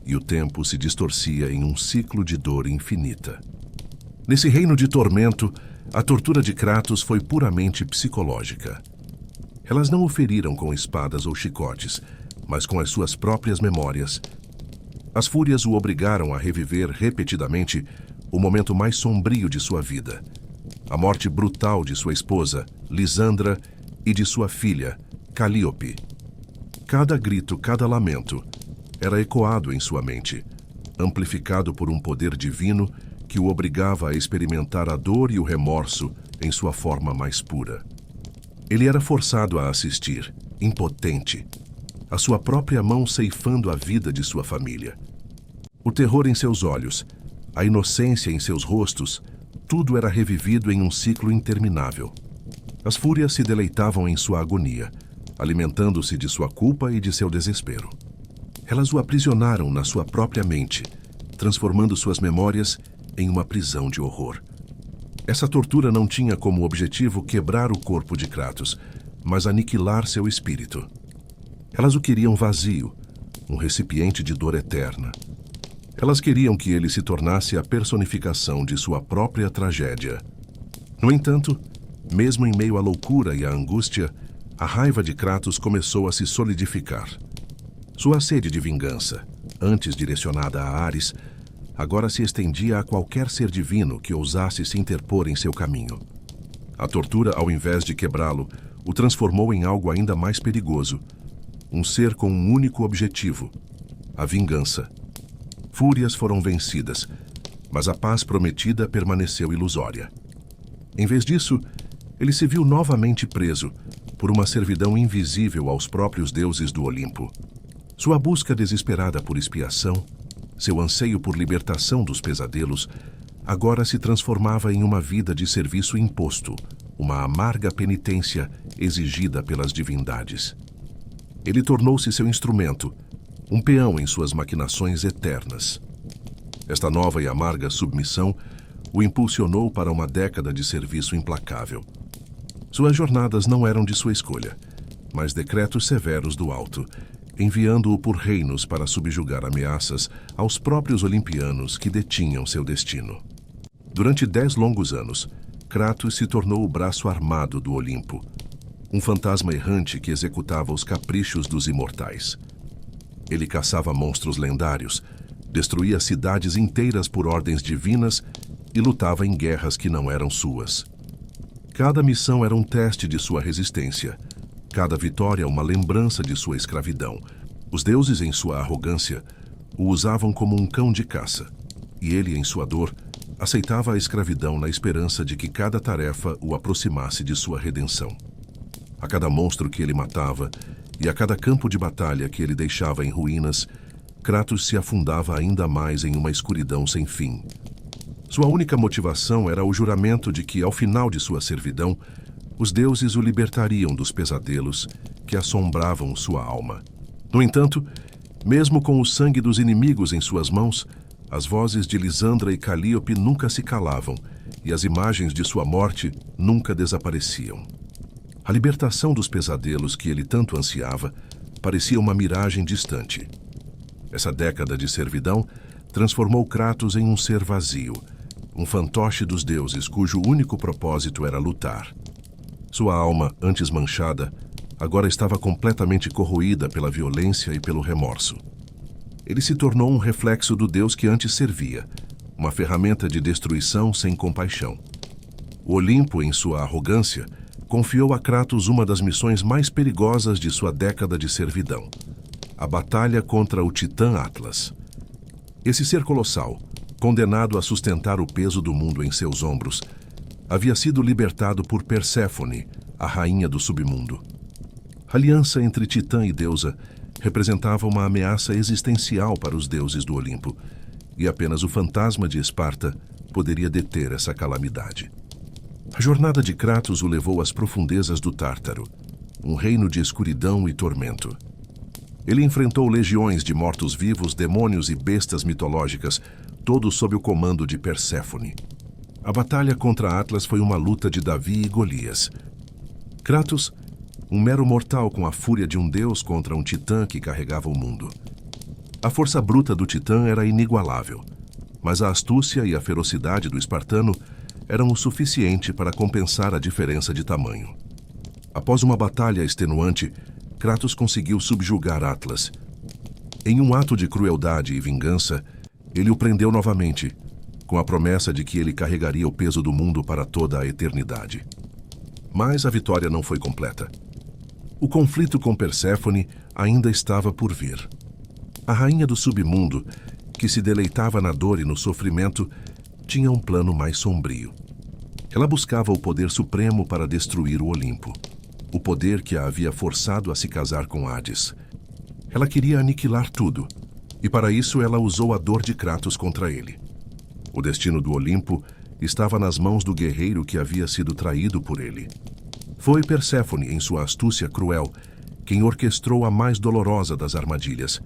e o tempo se distorcia em um ciclo de dor infinita. Nesse reino de tormento, a tortura de Kratos foi puramente psicológica. Elas não o feriram com espadas ou chicotes, mas com as suas próprias memórias. As fúrias o obrigaram a reviver repetidamente o momento mais sombrio de sua vida, a morte brutal de sua esposa, Lisandra, e de sua filha, Calíope. Cada grito, cada lamento, era ecoado em sua mente, amplificado por um poder divino que o obrigava a experimentar a dor e o remorso em sua forma mais pura. Ele era forçado a assistir, impotente, a sua própria mão ceifando a vida de sua família. O terror em seus olhos, a inocência em seus rostos, tudo era revivido em um ciclo interminável. As fúrias se deleitavam em sua agonia, alimentando-se de sua culpa e de seu desespero. Elas o aprisionaram na sua própria mente, transformando suas memórias em uma prisão de horror. Essa tortura não tinha como objetivo quebrar o corpo de Kratos, mas aniquilar seu espírito. Elas o queriam vazio, um recipiente de dor eterna. Elas queriam que ele se tornasse a personificação de sua própria tragédia. No entanto, mesmo em meio à loucura e à angústia, a raiva de Kratos começou a se solidificar. Sua sede de vingança, antes direcionada a Ares, agora se estendia a qualquer ser divino que ousasse se interpor em seu caminho. A tortura, ao invés de quebrá-lo, o transformou em algo ainda mais perigoso. Um ser com um único objetivo: a vingança. Fúrias foram vencidas, mas a paz prometida permaneceu ilusória. Em vez disso, ele se viu novamente preso por uma servidão invisível aos próprios deuses do Olimpo. Sua busca desesperada por expiação, seu anseio por libertação dos pesadelos, agora se transformava em uma vida de serviço imposto, uma amarga penitência exigida pelas divindades. Ele tornou-se seu instrumento, um peão em suas maquinações eternas. Esta nova e amarga submissão o impulsionou para uma década de serviço implacável. Suas jornadas não eram de sua escolha, mas decretos severos do alto, enviando-o por reinos para subjugar ameaças aos próprios olimpianos que detinham seu destino. Durante 10 longos anos, Kratos se tornou o braço armado do Olimpo, um fantasma errante que executava os caprichos dos imortais. Ele caçava monstros lendários, destruía cidades inteiras por ordens divinas e lutava em guerras que não eram suas. Cada missão era um teste de sua resistência, cada vitória uma lembrança de sua escravidão. Os deuses, em sua arrogância, o usavam como um cão de caça, e ele, em sua dor, aceitava a escravidão na esperança de que cada tarefa o aproximasse de sua redenção. A cada monstro que ele matava e a cada campo de batalha que ele deixava em ruínas, Kratos se afundava ainda mais em uma escuridão sem fim. Sua única motivação era o juramento de que, ao final de sua servidão, os deuses o libertariam dos pesadelos que assombravam sua alma. No entanto, mesmo com o sangue dos inimigos em suas mãos, as vozes de Lisandra e Calíope nunca se calavam e as imagens de sua morte nunca desapareciam. A libertação dos pesadelos que ele tanto ansiava parecia uma miragem distante. Essa década de servidão transformou Kratos em um ser vazio, um fantoche dos deuses cujo único propósito era lutar. Sua alma, antes manchada, agora estava completamente corroída pela violência e pelo remorso. Ele se tornou um reflexo do Deus que antes servia, uma ferramenta de destruição sem compaixão. O Olimpo, em sua arrogância, confiou a Kratos uma das missões mais perigosas de sua década de servidão: a batalha contra o Titã Atlas. Esse ser colossal, condenado a sustentar o peso do mundo em seus ombros, havia sido libertado por Perséfone, a rainha do submundo. A aliança entre Titã e deusa representava uma ameaça existencial para os deuses do Olimpo, e apenas o fantasma de Esparta poderia deter essa calamidade. A jornada de Kratos o levou às profundezas do Tártaro, um reino de escuridão e tormento. Ele enfrentou legiões de mortos-vivos, demônios e bestas mitológicas, todos sob o comando de Perséfone. A batalha contra Atlas foi uma luta de Davi e Golias. Kratos, um mero mortal com a fúria de um deus contra um titã que carregava o mundo. A força bruta do titã era inigualável, mas a astúcia e a ferocidade do espartano eram o suficiente para compensar a diferença de tamanho. Após uma batalha extenuante, Kratos conseguiu subjugar Atlas. Em um ato de crueldade e vingança, ele o prendeu novamente, com a promessa de que ele carregaria o peso do mundo para toda a eternidade. Mas a vitória não foi completa. O conflito com Perséfone ainda estava por vir. A rainha do submundo, que se deleitava na dor e no sofrimento, tinha um plano mais sombrio. Ela buscava o poder supremo para destruir o Olimpo, o poder que a havia forçado a se casar com Hades. Ela queria aniquilar tudo, e para isso ela usou a dor de Kratos contra ele. O destino do Olimpo estava nas mãos do guerreiro que havia sido traído por ele. Foi Perséfone, em sua astúcia cruel, quem orquestrou a mais dolorosa das armadilhas.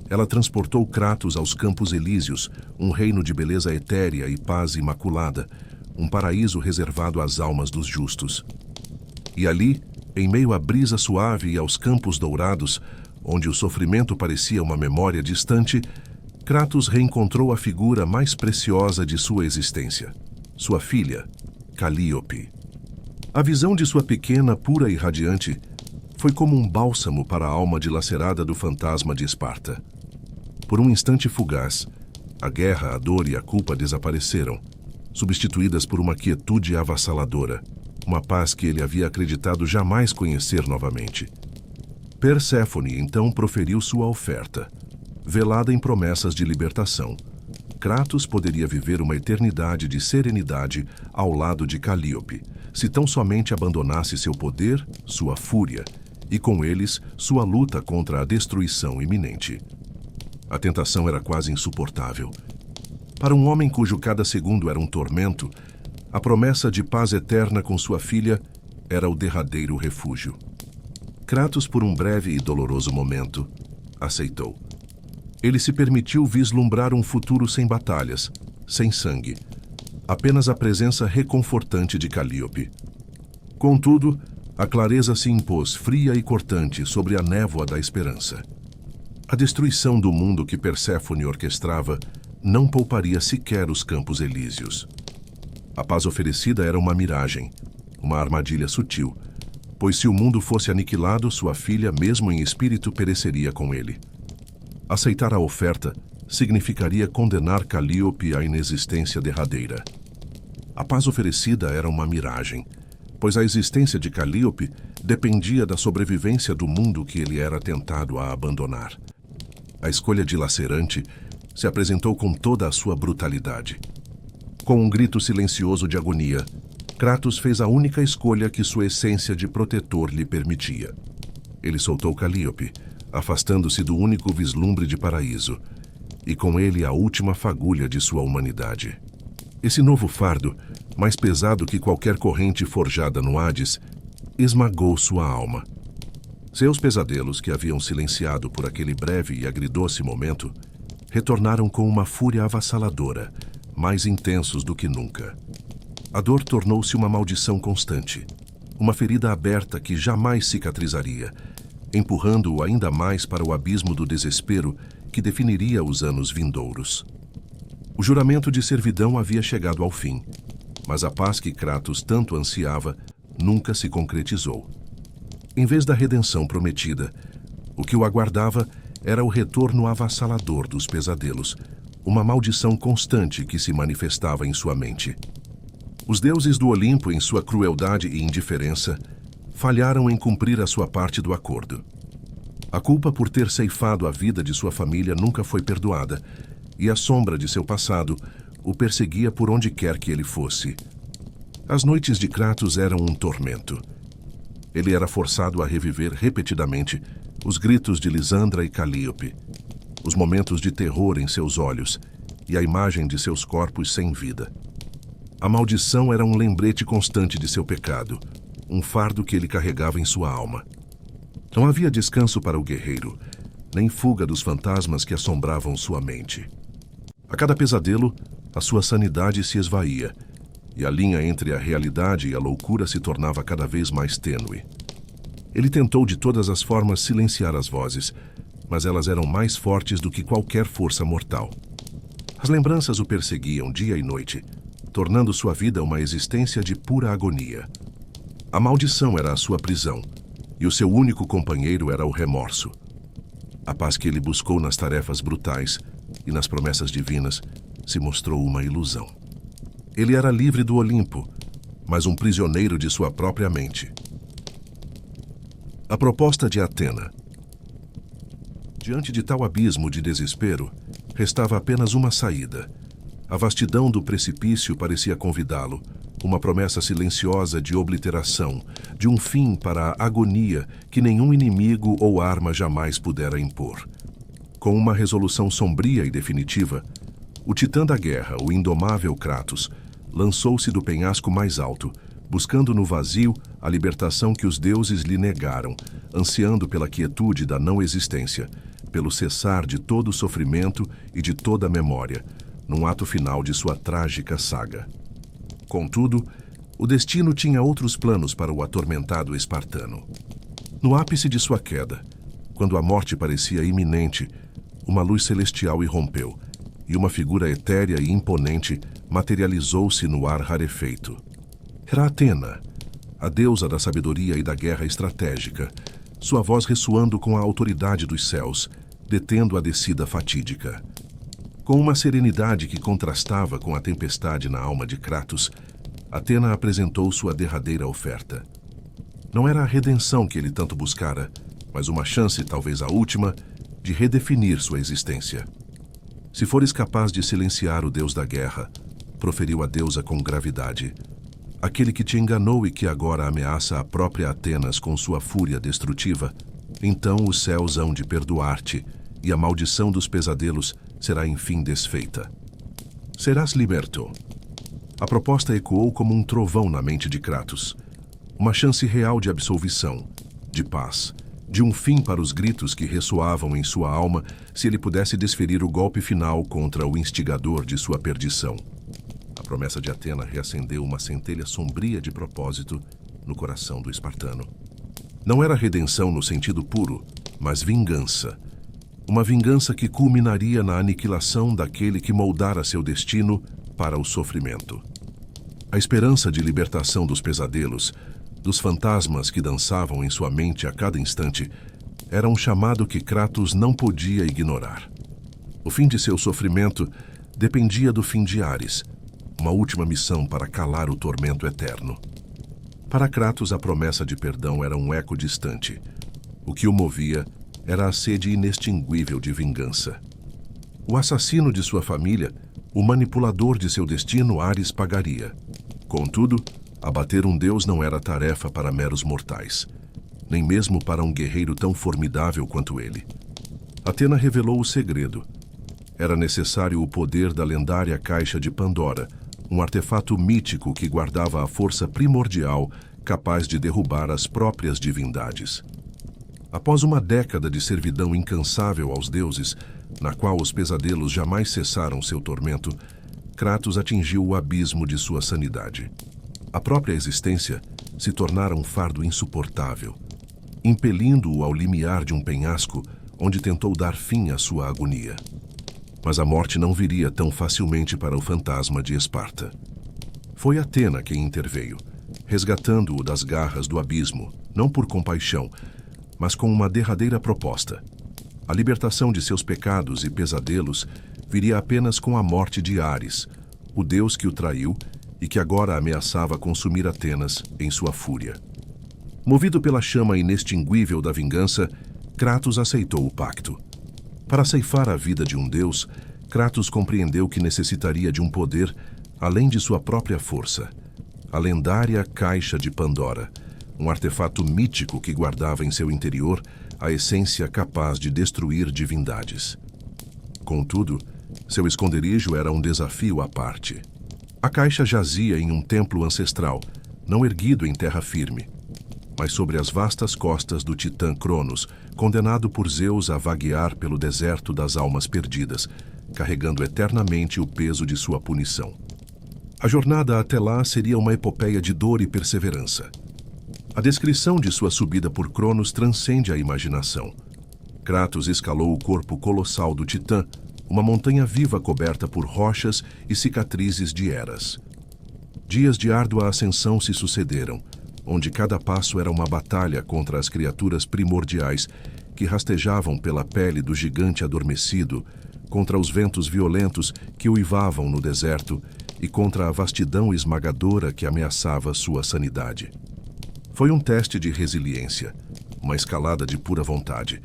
Ela transportou Kratos aos Campos Elíseos, um reino de beleza etérea e paz imaculada, um paraíso reservado às almas dos justos. E ali, em meio à brisa suave e aos campos dourados, onde o sofrimento parecia uma memória distante, Kratos reencontrou a figura mais preciosa de sua existência, sua filha, Calíope. A visão de sua pequena, pura e radiante foi como um bálsamo para a alma dilacerada do fantasma de Esparta. Por um instante fugaz, a guerra, a dor e a culpa desapareceram, substituídas por uma quietude avassaladora, uma paz que ele havia acreditado jamais conhecer novamente. Perséfone então proferiu sua oferta, velada em promessas de libertação. Kratos poderia viver uma eternidade de serenidade ao lado de Calíope, se tão somente abandonasse seu poder, sua fúria, e com eles sua luta contra a destruição iminente. A tentação era quase insuportável. Para um homem cujo cada segundo era um tormento, a promessa de paz eterna com sua filha era o derradeiro refúgio. Kratos, por um breve e doloroso momento, aceitou. Ele se permitiu vislumbrar um futuro sem batalhas, sem sangue, apenas a presença reconfortante de Calíope. Contudo, a clareza se impôs fria e cortante sobre a névoa da esperança. A destruição do mundo que Perséfone orquestrava não pouparia sequer os Campos Elíseos. A paz oferecida era uma miragem, uma armadilha sutil, pois se o mundo fosse aniquilado, sua filha, mesmo em espírito, pereceria com ele. Aceitar a oferta significaria condenar Calíope à inexistência derradeira. A paz oferecida era uma miragem, pois a existência de Calíope dependia da sobrevivência do mundo que ele era tentado a abandonar. A escolha dilacerante se apresentou com toda a sua brutalidade. Com um grito silencioso de agonia, Kratos fez a única escolha que sua essência de protetor lhe permitia. Ele soltou Calíope, afastando-se do único vislumbre de paraíso, e com ele a última fagulha de sua humanidade. Esse novo fardo, mais pesado que qualquer corrente forjada no Hades, esmagou sua alma. Seus pesadelos, que haviam silenciado por aquele breve e agridoce momento, retornaram com uma fúria avassaladora, mais intensos do que nunca. A dor tornou-se uma maldição constante, uma ferida aberta que jamais cicatrizaria, empurrando-o ainda mais para o abismo do desespero que definiria os anos vindouros. O juramento de servidão havia chegado ao fim, mas a paz que Kratos tanto ansiava nunca se concretizou. Em vez da redenção prometida, o que o aguardava era o retorno avassalador dos pesadelos, uma maldição constante que se manifestava em sua mente. Os deuses do Olimpo, em sua crueldade e indiferença, falharam em cumprir a sua parte do acordo. A culpa por ter ceifado a vida de sua família nunca foi perdoada, e a sombra de seu passado o perseguia por onde quer que ele fosse. As noites de Kratos eram um tormento. Ele era forçado a reviver repetidamente os gritos de Lisandra e Calíope, os momentos de terror em seus olhos e a imagem de seus corpos sem vida. A maldição era um lembrete constante de seu pecado, um fardo que ele carregava em sua alma. Não havia descanso para o guerreiro, nem fuga dos fantasmas que assombravam sua mente. A cada pesadelo, a sua sanidade se esvaía, e a linha entre a realidade e a loucura se tornava cada vez mais tênue. Ele tentou de todas as formas silenciar as vozes, mas elas eram mais fortes do que qualquer força mortal. As lembranças o perseguiam dia e noite, tornando sua vida uma existência de pura agonia. A maldição era a sua prisão, e o seu único companheiro era o remorso. A paz que ele buscou nas tarefas brutais e nas promessas divinas se mostrou uma ilusão. Ele era livre do Olimpo, mas um prisioneiro de sua própria mente. A proposta de Atena. Diante de tal abismo de desespero, restava apenas uma saída. A vastidão do precipício parecia convidá-lo, uma promessa silenciosa de obliteração, de um fim para a agonia que nenhum inimigo ou arma jamais pudera impor. Com uma resolução sombria e definitiva, o titã da guerra, o indomável Kratos, lançou-se do penhasco mais alto, buscando no vazio a libertação que os deuses lhe negaram, ansiando pela quietude da não-existência, pelo cessar de todo o sofrimento e de toda a memória, num ato final de sua trágica saga. Contudo, o destino tinha outros planos para o atormentado espartano. No ápice de sua queda, quando a morte parecia iminente, uma luz celestial irrompeu, e uma figura etérea e imponente materializou-se no ar rarefeito. Era Atena, a deusa da sabedoria e da guerra estratégica, sua voz ressoando com a autoridade dos céus, detendo a descida fatídica. Com uma serenidade que contrastava com a tempestade na alma de Kratos, Atena apresentou sua derradeira oferta. Não era a redenção que ele tanto buscara, mas uma chance, talvez a última, de redefinir sua existência. Se fores capaz de silenciar o deus da guerra, proferiu a deusa com gravidade, aquele que te enganou e que agora ameaça a própria Atenas com sua fúria destrutiva, então os céus hão de perdoar-te e a maldição dos pesadelos será enfim desfeita. Serás liberto. A proposta ecoou como um trovão na mente de Kratos. Uma chance real de absolvição, de paz, de um fim para os gritos que ressoavam em sua alma se ele pudesse desferir o golpe final contra o instigador de sua perdição. A promessa de Atena reacendeu uma centelha sombria de propósito no coração do espartano. Não era redenção no sentido puro, mas vingança. Uma vingança que culminaria na aniquilação daquele que moldara seu destino para o sofrimento. A esperança de libertação dos pesadelos, dos fantasmas que dançavam em sua mente a cada instante, era um chamado que Kratos não podia ignorar. O fim de seu sofrimento dependia do fim de Ares, uma última missão para calar o tormento eterno. Para Kratos, a promessa de perdão era um eco distante. O que o movia era a sede inextinguível de vingança. O assassino de sua família, o manipulador de seu destino, Ares pagaria. Contudo, abater um deus não era tarefa para meros mortais, nem mesmo para um guerreiro tão formidável quanto ele. Atena revelou o segredo. Era necessário o poder da lendária Caixa de Pandora, um artefato mítico que guardava a força primordial capaz de derrubar as próprias divindades. Após uma década de servidão incansável aos deuses, na qual os pesadelos jamais cessaram seu tormento, Kratos atingiu o abismo de sua sanidade. A própria existência se tornara um fardo insuportável, impelindo-o ao limiar de um penhasco onde tentou dar fim à sua agonia. Mas a morte não viria tão facilmente para o fantasma de Esparta. Foi Atena quem interveio, resgatando-o das garras do abismo, não por compaixão, mas com uma derradeira proposta. A libertação de seus pecados e pesadelos viria apenas com a morte de Ares, o deus que o traiu e que agora ameaçava consumir Atenas em sua fúria. Movido pela chama inextinguível da vingança, Kratos aceitou o pacto. Para ceifar a vida de um deus, Kratos compreendeu que necessitaria de um poder além de sua própria força. A lendária Caixa de Pandora, um artefato mítico que guardava em seu interior a essência capaz de destruir divindades. Contudo, seu esconderijo era um desafio à parte. A caixa jazia em um templo ancestral, não erguido em terra firme, mas sobre as vastas costas do titã Cronos, condenado por Zeus a vaguear pelo deserto das almas perdidas, carregando eternamente o peso de sua punição. A jornada até lá seria uma epopeia de dor e perseverança. A descrição de sua subida por Cronos transcende a imaginação. Kratos escalou o corpo colossal do titã, uma montanha viva coberta por rochas e cicatrizes de eras. Dias de árdua ascensão se sucederam, onde cada passo era uma batalha contra as criaturas primordiais que rastejavam pela pele do gigante adormecido, contra os ventos violentos que uivavam no deserto e contra a vastidão esmagadora que ameaçava sua sanidade. Foi um teste de resiliência, uma escalada de pura vontade,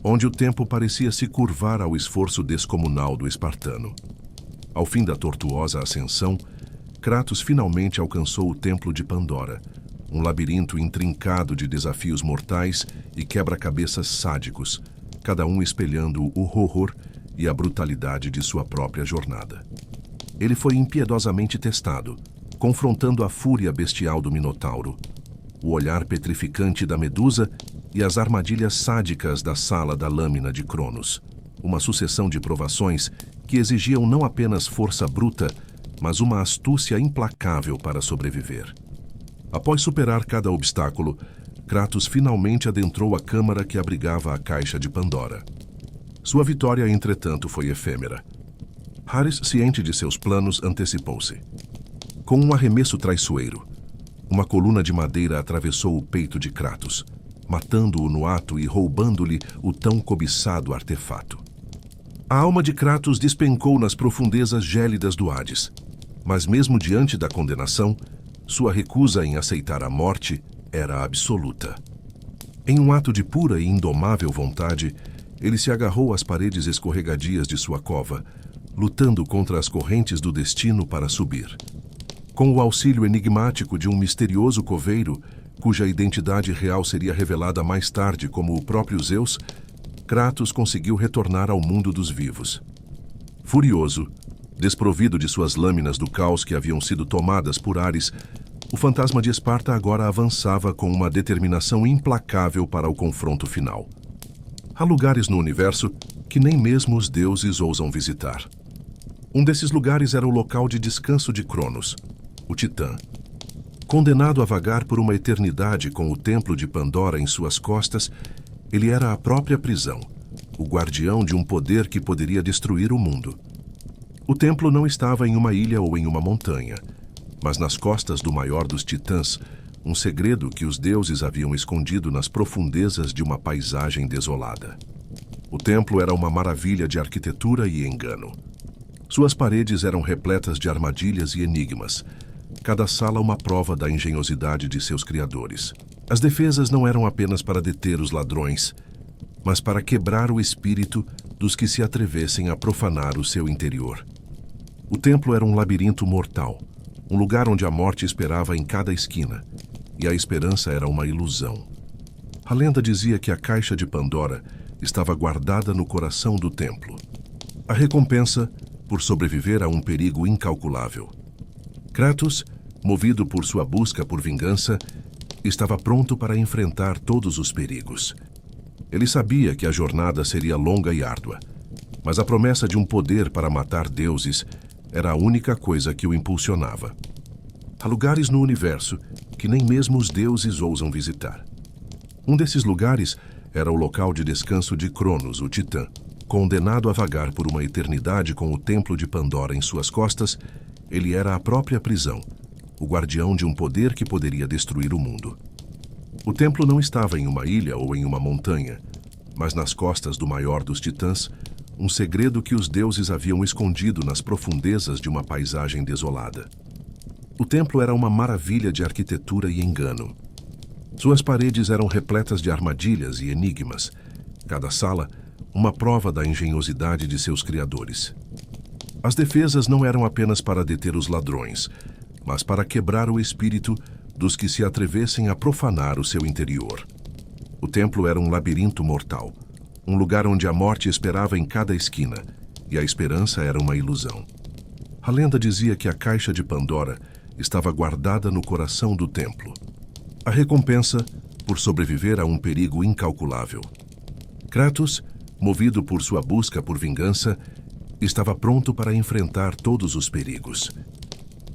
onde o tempo parecia se curvar ao esforço descomunal do espartano. Ao fim da tortuosa ascensão, Kratos finalmente alcançou o Templo de Pandora, um labirinto intrincado de desafios mortais e quebra-cabeças sádicos, cada um espelhando o horror e a brutalidade de sua própria jornada. Ele foi impiedosamente testado, confrontando a fúria bestial do Minotauro, o olhar petrificante da Medusa e as armadilhas sádicas da Sala da Lâmina de Cronos, uma sucessão de provações que exigiam não apenas força bruta, mas uma astúcia implacável para sobreviver. Após superar cada obstáculo, Kratos finalmente adentrou a câmara que abrigava a Caixa de Pandora. Sua vitória, entretanto, foi efêmera. Ares, ciente de seus planos, antecipou-se. Com um arremesso traiçoeiro, uma coluna de madeira atravessou o peito de Kratos, matando-o no ato e roubando-lhe o tão cobiçado artefato. A alma de Kratos despencou nas profundezas gélidas do Hades, mas mesmo diante da condenação, sua recusa em aceitar a morte era absoluta. Em um ato de pura e indomável vontade, ele se agarrou às paredes escorregadias de sua cova, lutando contra as correntes do destino para subir. Com o auxílio enigmático de um misterioso coveiro, cuja identidade real seria revelada mais tarde como o próprio Zeus, Kratos conseguiu retornar ao mundo dos vivos. Furioso, desprovido de suas lâminas do caos que haviam sido tomadas por Ares, o fantasma de Esparta agora avançava com uma determinação implacável para o confronto final. Há lugares no universo que nem mesmo os deuses ousam visitar. Um desses lugares era o local de descanso de Cronos, o Titã. Condenado a vagar por uma eternidade com o Templo de Pandora em suas costas, ele era a própria prisão, o guardião de um poder que poderia destruir o mundo. O templo não estava em uma ilha ou em uma montanha, mas nas costas do maior dos titãs, um segredo que os deuses haviam escondido nas profundezas de uma paisagem desolada. O templo era uma maravilha de arquitetura e engano. Suas paredes eram repletas de armadilhas e enigmas, cada sala uma prova da engenhosidade de seus criadores. As defesas não eram apenas para deter os ladrões, mas para quebrar o espírito dos que se atrevessem a profanar o seu interior. O templo era um labirinto mortal, um lugar onde a morte esperava em cada esquina, e a esperança era uma ilusão. A lenda dizia que a Caixa de Pandora estava guardada no coração do templo. A recompensa por sobreviver a um perigo incalculável. Kratos, movido por sua busca por vingança, estava pronto para enfrentar todos os perigos. Ele sabia que a jornada seria longa e árdua, mas a promessa de um poder para matar deuses era a única coisa que o impulsionava. Há lugares no universo que nem mesmo os deuses ousam visitar. Um desses lugares era o local de descanso de Cronos, o Titã. Condenado a vagar por uma eternidade com o templo de Pandora em suas costas, ele era a própria prisão, o guardião de um poder que poderia destruir o mundo. O templo não estava em uma ilha ou em uma montanha, mas nas costas do maior dos titãs, um segredo que os deuses haviam escondido nas profundezas de uma paisagem desolada. O templo era uma maravilha de arquitetura e engano. Suas paredes eram repletas de armadilhas e enigmas, cada sala uma prova da engenhosidade de seus criadores. As defesas não eram apenas para deter os ladrões, mas para quebrar o espírito dos que se atrevessem a profanar o seu interior. O templo era um labirinto mortal, um lugar onde a morte esperava em cada esquina, e a esperança era uma ilusão. A lenda dizia que a caixa de Pandora estava guardada no coração do templo. A recompensa por sobreviver a um perigo incalculável. Kratos, movido por sua busca por vingança, estava pronto para enfrentar todos os perigos.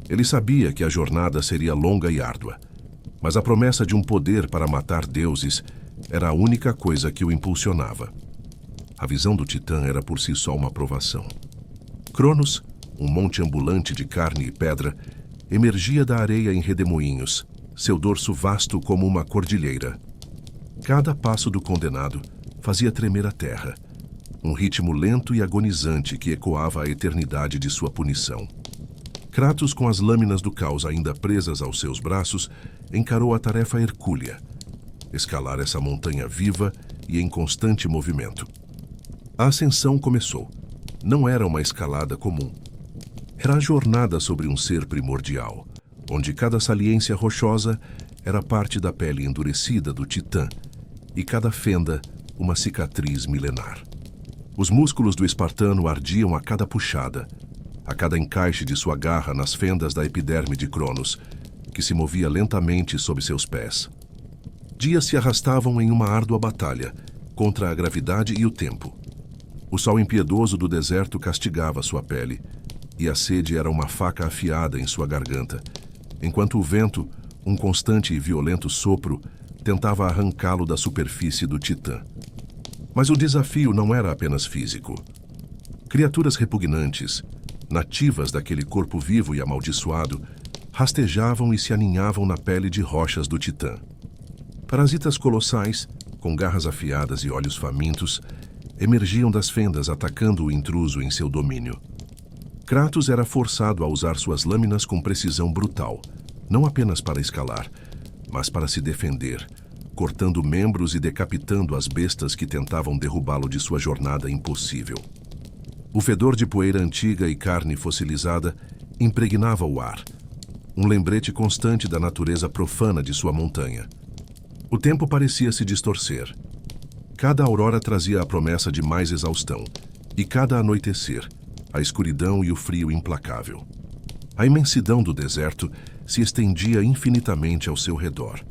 Ele sabia que a jornada seria longa e árdua, mas a promessa de um poder para matar deuses era a única coisa que o impulsionava. A visão do Titã era por si só uma provação. Cronos, um monte ambulante de carne e pedra, emergia da areia em redemoinhos, seu dorso vasto como uma cordilheira. Cada passo do condenado fazia tremer a terra, um ritmo lento e agonizante que ecoava a eternidade de sua punição. Kratos, com as lâminas do caos ainda presas aos seus braços, encarou a tarefa hercúlea: escalar essa montanha viva e em constante movimento. A ascensão começou. Não era uma escalada comum. Era a jornada sobre um ser primordial, onde cada saliência rochosa era parte da pele endurecida do Titã e cada fenda uma cicatriz milenar. Os músculos do espartano ardiam a cada puxada, a cada encaixe de sua garra nas fendas da epiderme de Cronos, que se movia lentamente sob seus pés. Dias se arrastavam em uma árdua batalha contra a gravidade e o tempo. O sol impiedoso do deserto castigava sua pele, e a sede era uma faca afiada em sua garganta, enquanto o vento, um constante e violento sopro, tentava arrancá-lo da superfície do Titã. Mas o desafio não era apenas físico. Criaturas repugnantes, nativas daquele corpo vivo e amaldiçoado, rastejavam e se aninhavam na pele de rochas do Titã. Parasitas colossais, com garras afiadas e olhos famintos, emergiam das fendas atacando o intruso em seu domínio. Kratos era forçado a usar suas lâminas com precisão brutal, não apenas para escalar, mas para se defender, cortando membros e decapitando as bestas que tentavam derrubá-lo de sua jornada impossível. O fedor de poeira antiga e carne fossilizada impregnava o ar, um lembrete constante da natureza profana de sua montanha. O tempo parecia se distorcer. Cada aurora trazia a promessa de mais exaustão, e cada anoitecer, a escuridão e o frio implacável. A imensidão do deserto se estendia infinitamente ao seu redor,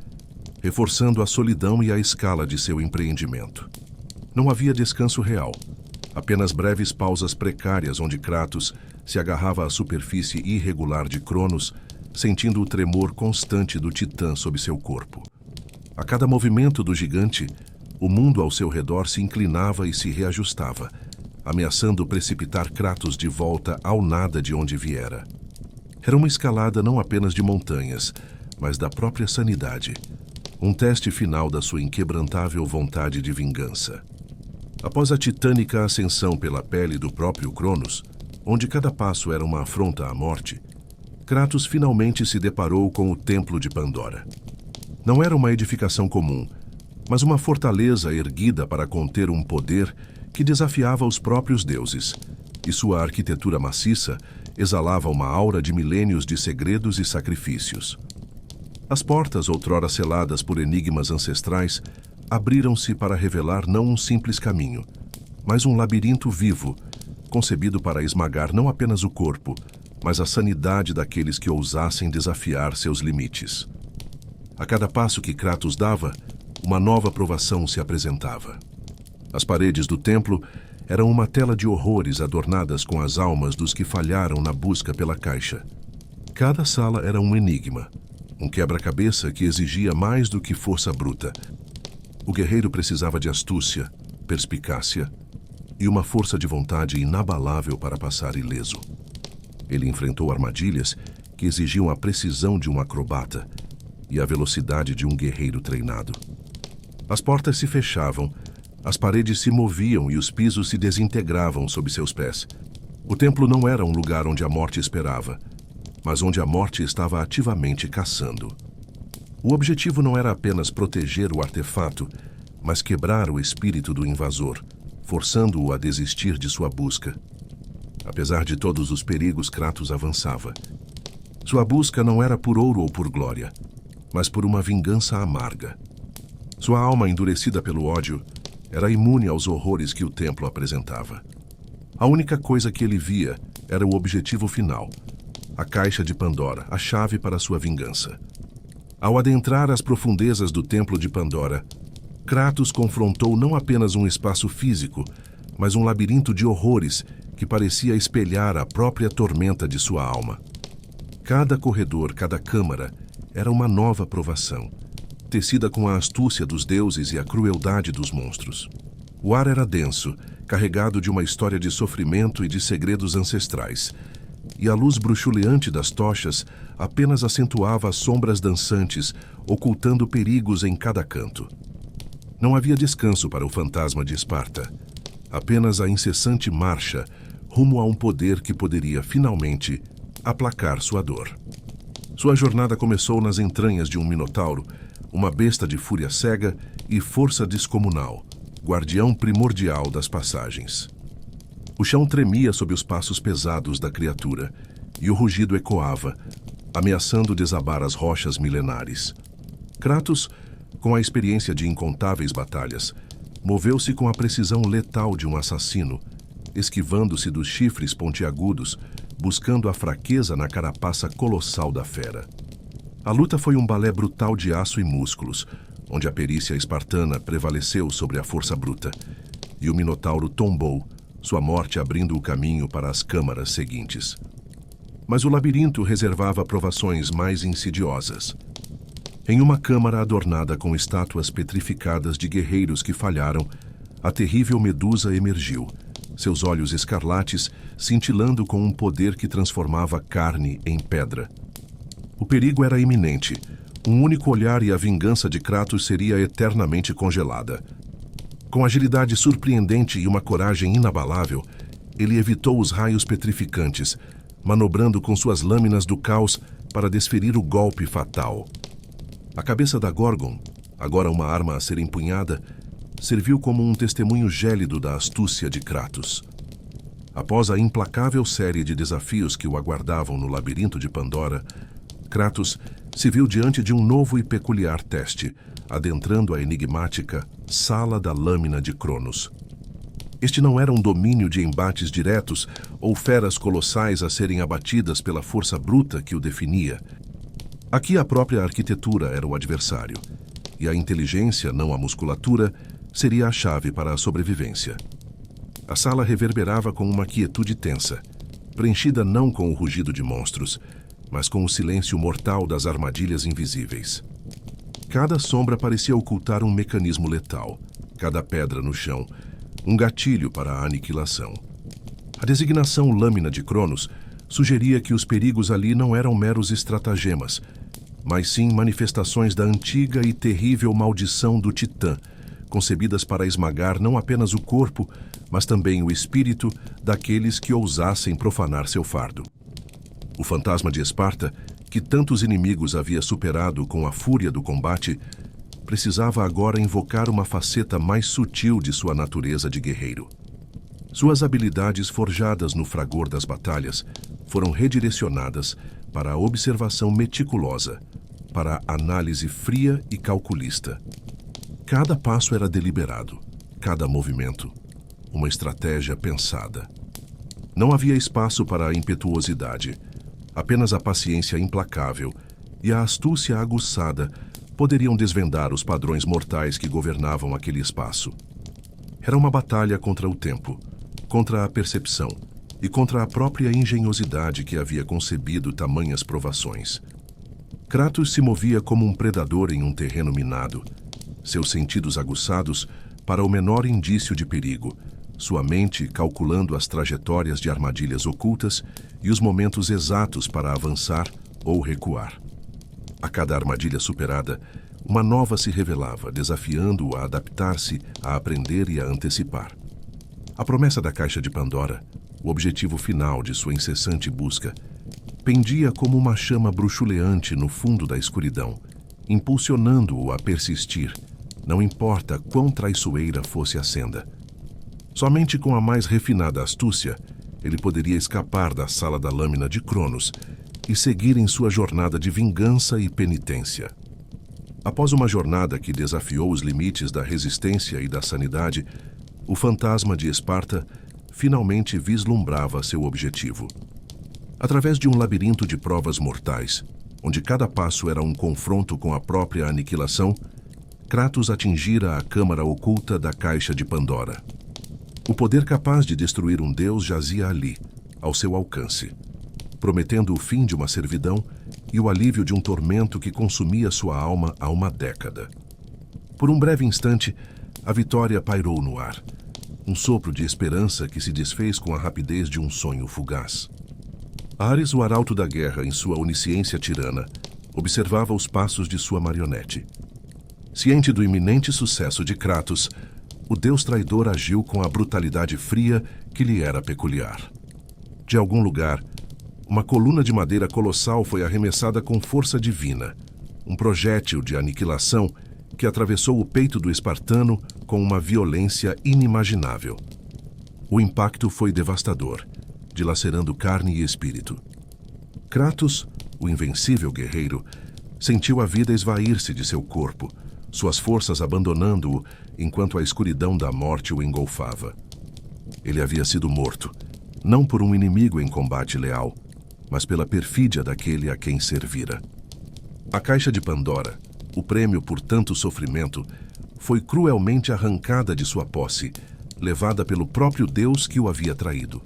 reforçando a solidão e a escala de seu empreendimento. Não havia descanso real, apenas breves pausas precárias onde Kratos se agarrava à superfície irregular de Cronos, sentindo o tremor constante do Titã sob seu corpo. A cada movimento do gigante, o mundo ao seu redor se inclinava e se reajustava, ameaçando precipitar Kratos de volta ao nada de onde viera. Era uma escalada não apenas de montanhas, mas da própria sanidade, um teste final da sua inquebrantável vontade de vingança. Após a titânica ascensão pela pele do próprio Cronos, onde cada passo era uma afronta à morte, Kratos finalmente se deparou com o Templo de Pandora. Não era uma edificação comum, mas uma fortaleza erguida para conter um poder que desafiava os próprios deuses, e sua arquitetura maciça exalava uma aura de milênios de segredos e sacrifícios. As portas, outrora seladas por enigmas ancestrais, abriram-se para revelar não um simples caminho, mas um labirinto vivo, concebido para esmagar não apenas o corpo, mas a sanidade daqueles que ousassem desafiar seus limites. A cada passo que Kratos dava, uma nova provação se apresentava. As paredes do templo eram uma tela de horrores adornadas com as almas dos que falharam na busca pela caixa. Cada sala era um enigma, um quebra-cabeça que exigia mais do que força bruta. O guerreiro precisava de astúcia, perspicácia e uma força de vontade inabalável para passar ileso. Ele enfrentou armadilhas que exigiam a precisão de um acrobata e a velocidade de um guerreiro treinado. As portas se fechavam, as paredes se moviam e os pisos se desintegravam sob seus pés. O templo não era um lugar onde a morte esperava, mas onde a morte estava ativamente caçando. O objetivo não era apenas proteger o artefato, mas quebrar o espírito do invasor, forçando-o a desistir de sua busca. Apesar de todos os perigos, Kratos avançava. Sua busca não era por ouro ou por glória, mas por uma vingança amarga. Sua alma, endurecida pelo ódio, era imune aos horrores que o templo apresentava. A única coisa que ele via era o objetivo final, a caixa de Pandora, a chave para sua vingança. Ao adentrar as profundezas do templo de Pandora, Kratos confrontou não apenas um espaço físico, mas um labirinto de horrores que parecia espelhar a própria tormenta de sua alma. Cada corredor, cada câmara, era uma nova provação, tecida com a astúcia dos deuses e a crueldade dos monstros. O ar era denso, carregado de uma história de sofrimento e de segredos ancestrais, e a luz bruxuleante das tochas apenas acentuava as sombras dançantes, ocultando perigos em cada canto. Não havia descanso para o fantasma de Esparta, apenas a incessante marcha rumo a um poder que poderia, finalmente, aplacar sua dor. Sua jornada começou nas entranhas de um minotauro, uma besta de fúria cega e força descomunal, guardião primordial das passagens. O chão tremia sob os passos pesados da criatura, e o rugido ecoava, ameaçando desabar as rochas milenares. Kratos, com a experiência de incontáveis batalhas, moveu-se com a precisão letal de um assassino, esquivando-se dos chifres pontiagudos, buscando a fraqueza na carapaça colossal da fera. A luta foi um balé brutal de aço e músculos, onde a perícia espartana prevaleceu sobre a força bruta, e o Minotauro tombou, sua morte abrindo o caminho para as câmaras seguintes. Mas o labirinto reservava provações mais insidiosas. Em uma câmara adornada com estátuas petrificadas de guerreiros que falharam, a terrível Medusa emergiu, seus olhos escarlates cintilando com um poder que transformava carne em pedra. O perigo era iminente. Um único olhar e a vingança de Kratos seria eternamente congelada. Com agilidade surpreendente e uma coragem inabalável, ele evitou os raios petrificantes, manobrando com suas lâminas do caos para desferir o golpe fatal. A cabeça da Gorgon, agora uma arma a ser empunhada, serviu como um testemunho gélido da astúcia de Kratos. Após a implacável série de desafios que o aguardavam no labirinto de Pandora, Kratos se viu diante de um novo e peculiar teste, adentrando a enigmática Sala da Lâmina de Cronos. Este não era um domínio de embates diretos ou feras colossais a serem abatidas pela força bruta que o definia. Aqui a própria arquitetura era o adversário, e a inteligência, não a musculatura, seria a chave para a sobrevivência. A sala reverberava com uma quietude tensa, preenchida não com o rugido de monstros, mas com o silêncio mortal das armadilhas invisíveis. Cada sombra parecia ocultar um mecanismo letal, cada pedra no chão, um gatilho para a aniquilação. A designação Lâmina de Cronos sugeria que os perigos ali não eram meros estratagemas, mas sim manifestações da antiga e terrível maldição do Titã, concebidas para esmagar não apenas o corpo, mas também o espírito daqueles que ousassem profanar seu fardo. O fantasma de Esparta, que tantos inimigos havia superado com a fúria do combate, precisava agora invocar uma faceta mais sutil de sua natureza de guerreiro. Suas habilidades forjadas no fragor das batalhas foram redirecionadas para a observação meticulosa, para a análise fria e calculista. Cada passo era deliberado, cada movimento, uma estratégia pensada. Não havia espaço para a impetuosidade, apenas a paciência implacável e a astúcia aguçada poderiam desvendar os padrões mortais que governavam aquele espaço. Era uma batalha contra o tempo, contra a percepção e contra a própria engenhosidade que havia concebido tamanhas provações. Kratos se movia como um predador em um terreno minado, seus sentidos aguçados para o menor indício de perigo, sua mente calculando as trajetórias de armadilhas ocultas e os momentos exatos para avançar ou recuar. A cada armadilha superada, uma nova se revelava, desafiando-o a adaptar-se, a aprender e a antecipar. A promessa da Caixa de Pandora, o objetivo final de sua incessante busca, pendia como uma chama bruxuleante no fundo da escuridão, impulsionando-o a persistir, não importa quão traiçoeira fosse a senda. Somente com a mais refinada astúcia, ele poderia escapar da sala da lâmina de Cronos e seguir em sua jornada de vingança e penitência. Após uma jornada que desafiou os limites da resistência e da sanidade, o fantasma de Esparta finalmente vislumbrava seu objetivo. Através de um labirinto de provas mortais, onde cada passo era um confronto com a própria aniquilação, Kratos atingira a câmara oculta da Caixa de Pandora. O poder capaz de destruir um deus jazia ali, ao seu alcance, prometendo o fim de uma servidão e o alívio de um tormento que consumia sua alma há uma década. Por um breve instante, a vitória pairou no ar, um sopro de esperança que se desfez com a rapidez de um sonho fugaz. Ares, o arauto da guerra em sua onisciência tirana, observava os passos de sua marionete. Ciente do iminente sucesso de Kratos, o deus traidor agiu com a brutalidade fria que lhe era peculiar. De algum lugar, uma coluna de madeira colossal foi arremessada com força divina, um projétil de aniquilação que atravessou o peito do espartano com uma violência inimaginável. O impacto foi devastador, dilacerando carne e espírito. Kratos, o invencível guerreiro, sentiu a vida esvair-se de seu corpo, suas forças abandonando-o enquanto a escuridão da morte o engolfava. Ele havia sido morto, não por um inimigo em combate leal, mas pela perfídia daquele a quem servira. A Caixa de Pandora, o prêmio por tanto sofrimento, foi cruelmente arrancada de sua posse, levada pelo próprio Deus que o havia traído.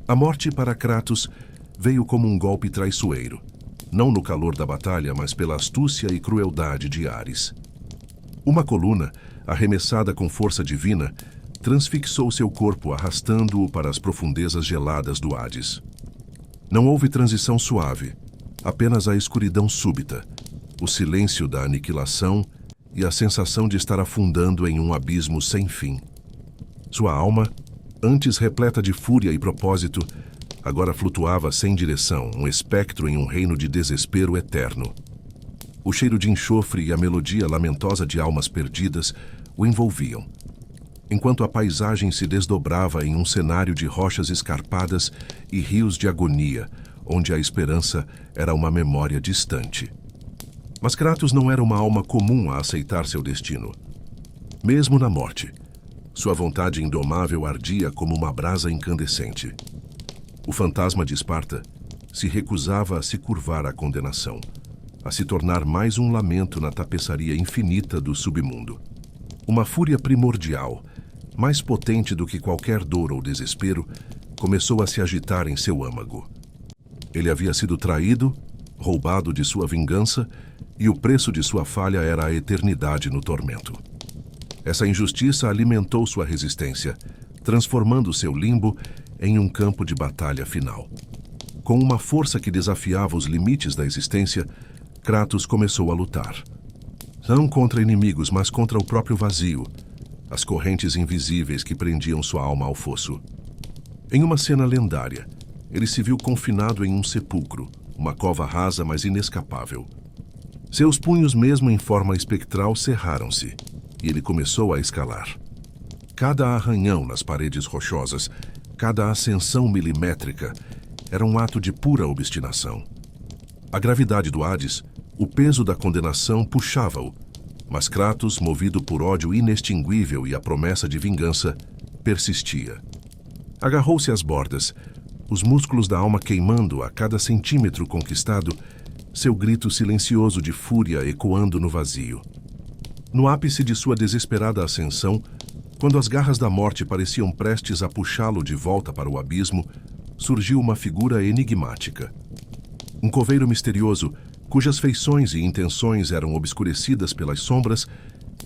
A morte para Kratos veio como um golpe traiçoeiro, não no calor da batalha, mas pela astúcia e crueldade de Ares. Uma coluna, arremessada com força divina, transfixou seu corpo, arrastando-o para as profundezas geladas do Hades. Não houve transição suave, apenas a escuridão súbita, o silêncio da aniquilação e a sensação de estar afundando em um abismo sem fim. Sua alma, antes repleta de fúria e propósito, agora flutuava sem direção, um espectro em um reino de desespero eterno. O cheiro de enxofre e a melodia lamentosa de almas perdidas o envolviam, enquanto a paisagem se desdobrava em um cenário de rochas escarpadas e rios de agonia, onde a esperança era uma memória distante. Mas Kratos não era uma alma comum a aceitar seu destino. Mesmo na morte, sua vontade indomável ardia como uma brasa incandescente. O fantasma de Esparta se recusava a se curvar à condenação, a se tornar mais um lamento na tapeçaria infinita do submundo. Uma fúria primordial, mais potente do que qualquer dor ou desespero, começou a se agitar em seu âmago. Ele havia sido traído, roubado de sua vingança, e o preço de sua falha era a eternidade no tormento. Essa injustiça alimentou sua resistência, transformando seu limbo em um campo de batalha final. Com uma força que desafiava os limites da existência, Kratos começou a lutar. Não contra inimigos, mas contra o próprio vazio, as correntes invisíveis que prendiam sua alma ao fosso. Em uma cena lendária, ele se viu confinado em um sepulcro, uma cova rasa mas inescapável. Seus punhos, mesmo em forma espectral, cerraram-se, e ele começou a escalar. Cada arranhão nas paredes rochosas, cada ascensão milimétrica, era um ato de pura obstinação. A gravidade do Hades, o peso da condenação puxava-o, mas Kratos, movido por ódio inextinguível e a promessa de vingança, persistia. Agarrou-se às bordas, os músculos da alma queimando a cada centímetro conquistado, seu grito silencioso de fúria ecoando no vazio. No ápice de sua desesperada ascensão, quando as garras da morte pareciam prestes a puxá-lo de volta para o abismo, surgiu uma figura enigmática. Um coveiro misterioso, cujas feições e intenções eram obscurecidas pelas sombras,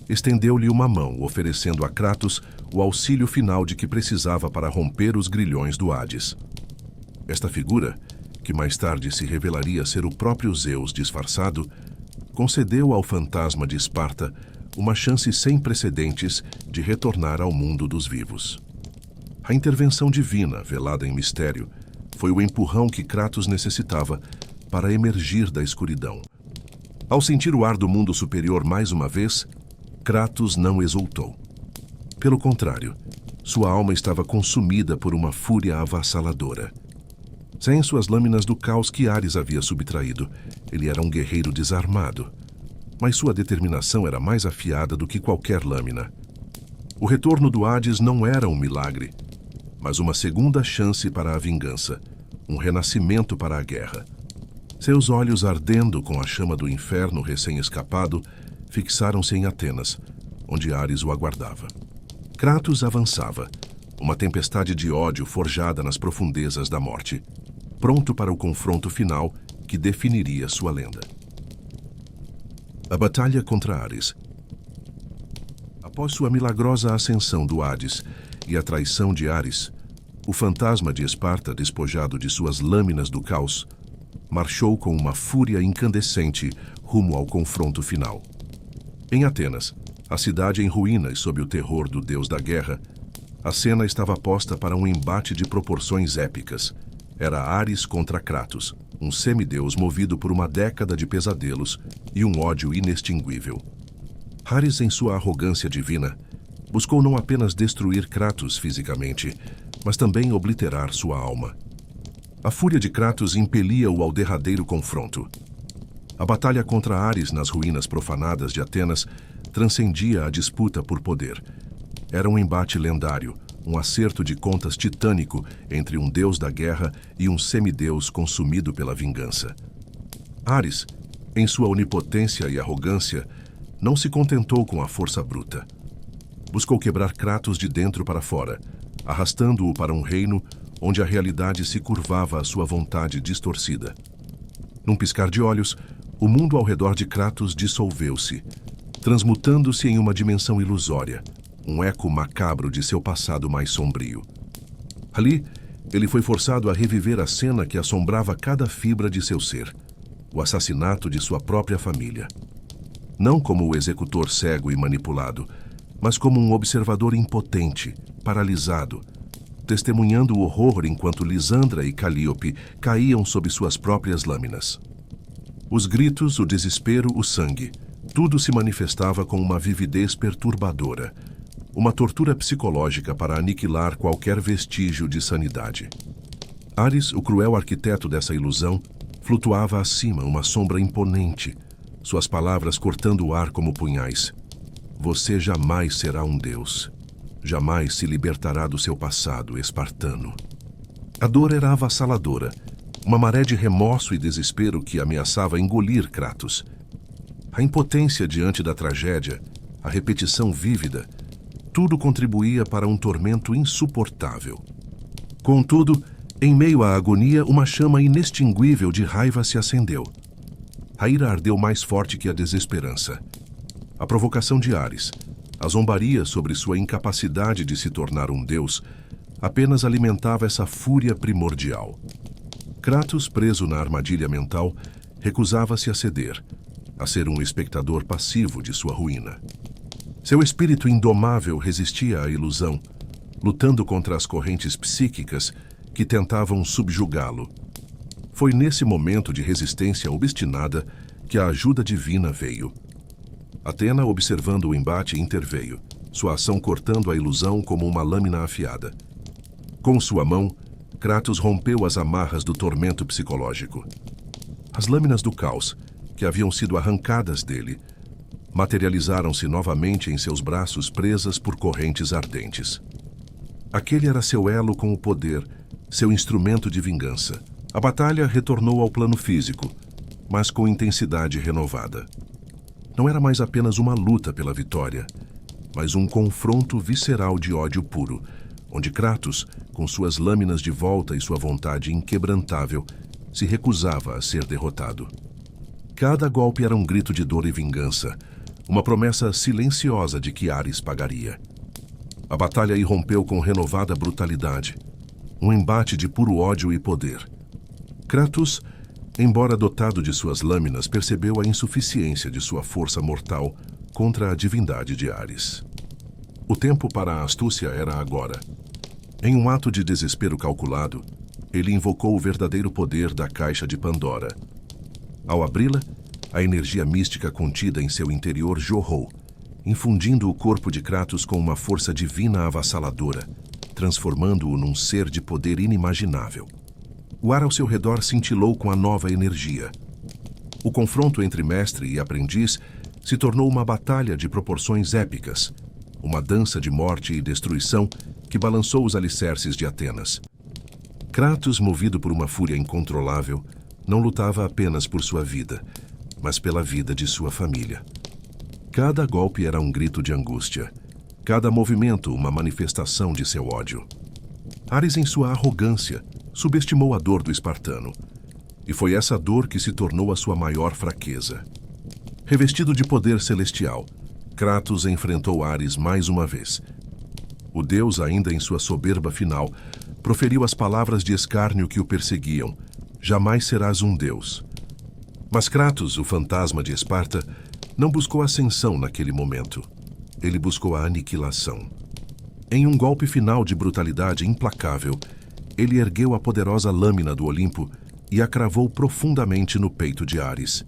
estendeu-lhe uma mão, oferecendo a Kratos o auxílio final de que precisava para romper os grilhões do Hades. Esta figura, que mais tarde se revelaria ser o próprio Zeus disfarçado, concedeu ao fantasma de Esparta uma chance sem precedentes de retornar ao mundo dos vivos. A intervenção divina, velada em mistério, foi o empurrão que Kratos necessitava para emergir da escuridão. Ao sentir o ar do mundo superior mais uma vez, Kratos não exultou. Pelo contrário, sua alma estava consumida por uma fúria avassaladora. Sem suas lâminas do caos que Ares havia subtraído, ele era um guerreiro desarmado. Mas sua determinação era mais afiada do que qualquer lâmina. O retorno do Hades não era um milagre, mas uma segunda chance para a vingança, um renascimento para a guerra. Seus olhos ardendo com a chama do inferno recém-escapado, fixaram-se em Atenas, onde Ares o aguardava. Kratos avançava, uma tempestade de ódio forjada nas profundezas da morte, pronto para o confronto final que definiria sua lenda. A batalha contra Ares. Após sua milagrosa ascensão do Hades e a traição de Ares, o fantasma de Esparta, despojado de suas lâminas do caos, marchou com uma fúria incandescente rumo ao confronto final. Em Atenas, a cidade em ruínas sob o terror do deus da guerra, a cena estava posta para um embate de proporções épicas. Era Ares contra Kratos, um semideus movido por uma década de pesadelos e um ódio inextinguível. Ares, em sua arrogância divina, buscou não apenas destruir Kratos fisicamente, mas também obliterar sua alma. A fúria de Kratos impelia-o ao derradeiro confronto. A batalha contra Ares nas ruínas profanadas de Atenas transcendia a disputa por poder. Era um embate lendário, um acerto de contas titânico entre um deus da guerra e um semideus consumido pela vingança. Ares, em sua onipotência e arrogância, não se contentou com a força bruta. Buscou quebrar Kratos de dentro para fora, arrastando-o para um reino onde a realidade se curvava à sua vontade distorcida. Num piscar de olhos, o mundo ao redor de Kratos dissolveu-se, transmutando-se em uma dimensão ilusória, um eco macabro de seu passado mais sombrio. Ali, ele foi forçado a reviver a cena que assombrava cada fibra de seu ser, o assassinato de sua própria família. Não como o executor cego e manipulado, mas como um observador impotente, paralisado, testemunhando o horror enquanto Lisandra e Calíope caíam sob suas próprias lâminas. Os gritos, o desespero, o sangue, tudo se manifestava com uma vividez perturbadora, uma tortura psicológica para aniquilar qualquer vestígio de sanidade. Ares, o cruel arquiteto dessa ilusão, flutuava acima, uma sombra imponente, suas palavras cortando o ar como punhais. Você jamais será um deus. Jamais se libertará do seu passado espartano. A dor era avassaladora, uma maré de remorso e desespero que ameaçava engolir Kratos. A impotência diante da tragédia, a repetição vívida, tudo contribuía para um tormento insuportável. Contudo, em meio à agonia, uma chama inextinguível de raiva se acendeu. A ira ardeu mais forte que a desesperança. A provocação de Ares, a zombaria sobre sua incapacidade de se tornar um deus, apenas alimentava essa fúria primordial. Kratos, preso na armadilha mental, recusava-se a ceder, a ser um espectador passivo de sua ruína. Seu espírito indomável resistia à ilusão, lutando contra as correntes psíquicas que tentavam subjugá-lo. Foi nesse momento de resistência obstinada que a ajuda divina veio. Atena, observando o embate, interveio, sua ação cortando a ilusão como uma lâmina afiada. Com sua mão, Kratos rompeu as amarras do tormento psicológico. As lâminas do caos, que haviam sido arrancadas dele, materializaram-se novamente em seus braços presas por correntes ardentes. Aquele era seu elo com o poder, seu instrumento de vingança. A batalha retornou ao plano físico, mas com intensidade renovada. Não era mais apenas uma luta pela vitória, mas um confronto visceral de ódio puro, onde Kratos, com suas lâminas de volta e sua vontade inquebrantável, se recusava a ser derrotado. Cada golpe era um grito de dor e vingança, uma promessa silenciosa de que Ares pagaria. A batalha irrompeu com renovada brutalidade, um embate de puro ódio e poder. Kratos, embora dotado de suas lâminas, percebeu a insuficiência de sua força mortal contra a divindade de Ares. O tempo para a astúcia era agora. Em um ato de desespero calculado, ele invocou o verdadeiro poder da Caixa de Pandora. Ao abri-la, a energia mística contida em seu interior jorrou, infundindo o corpo de Kratos com uma força divina avassaladora, transformando-o num ser de poder inimaginável. O ar ao seu redor cintilou com a nova energia. O confronto entre mestre e aprendiz se tornou uma batalha de proporções épicas, uma dança de morte e destruição que balançou os alicerces de Atenas. Kratos, movido por uma fúria incontrolável, não lutava apenas por sua vida, mas pela vida de sua família. Cada golpe era um grito de angústia, cada movimento uma manifestação de seu ódio. Ares, em sua arrogância, subestimou a dor do espartano, e foi essa dor que se tornou a sua maior fraqueza. Revestido de poder celestial, Kratos enfrentou Ares mais uma vez. O deus, ainda em sua soberba final, proferiu as palavras de escárnio que o perseguiam: jamais serás um deus. Mas Kratos, o fantasma de Esparta, não buscou ascensão naquele momento. Ele buscou a aniquilação. Em um golpe final de brutalidade implacável, ele ergueu a poderosa lâmina do Olimpo e a cravou profundamente no peito de Ares.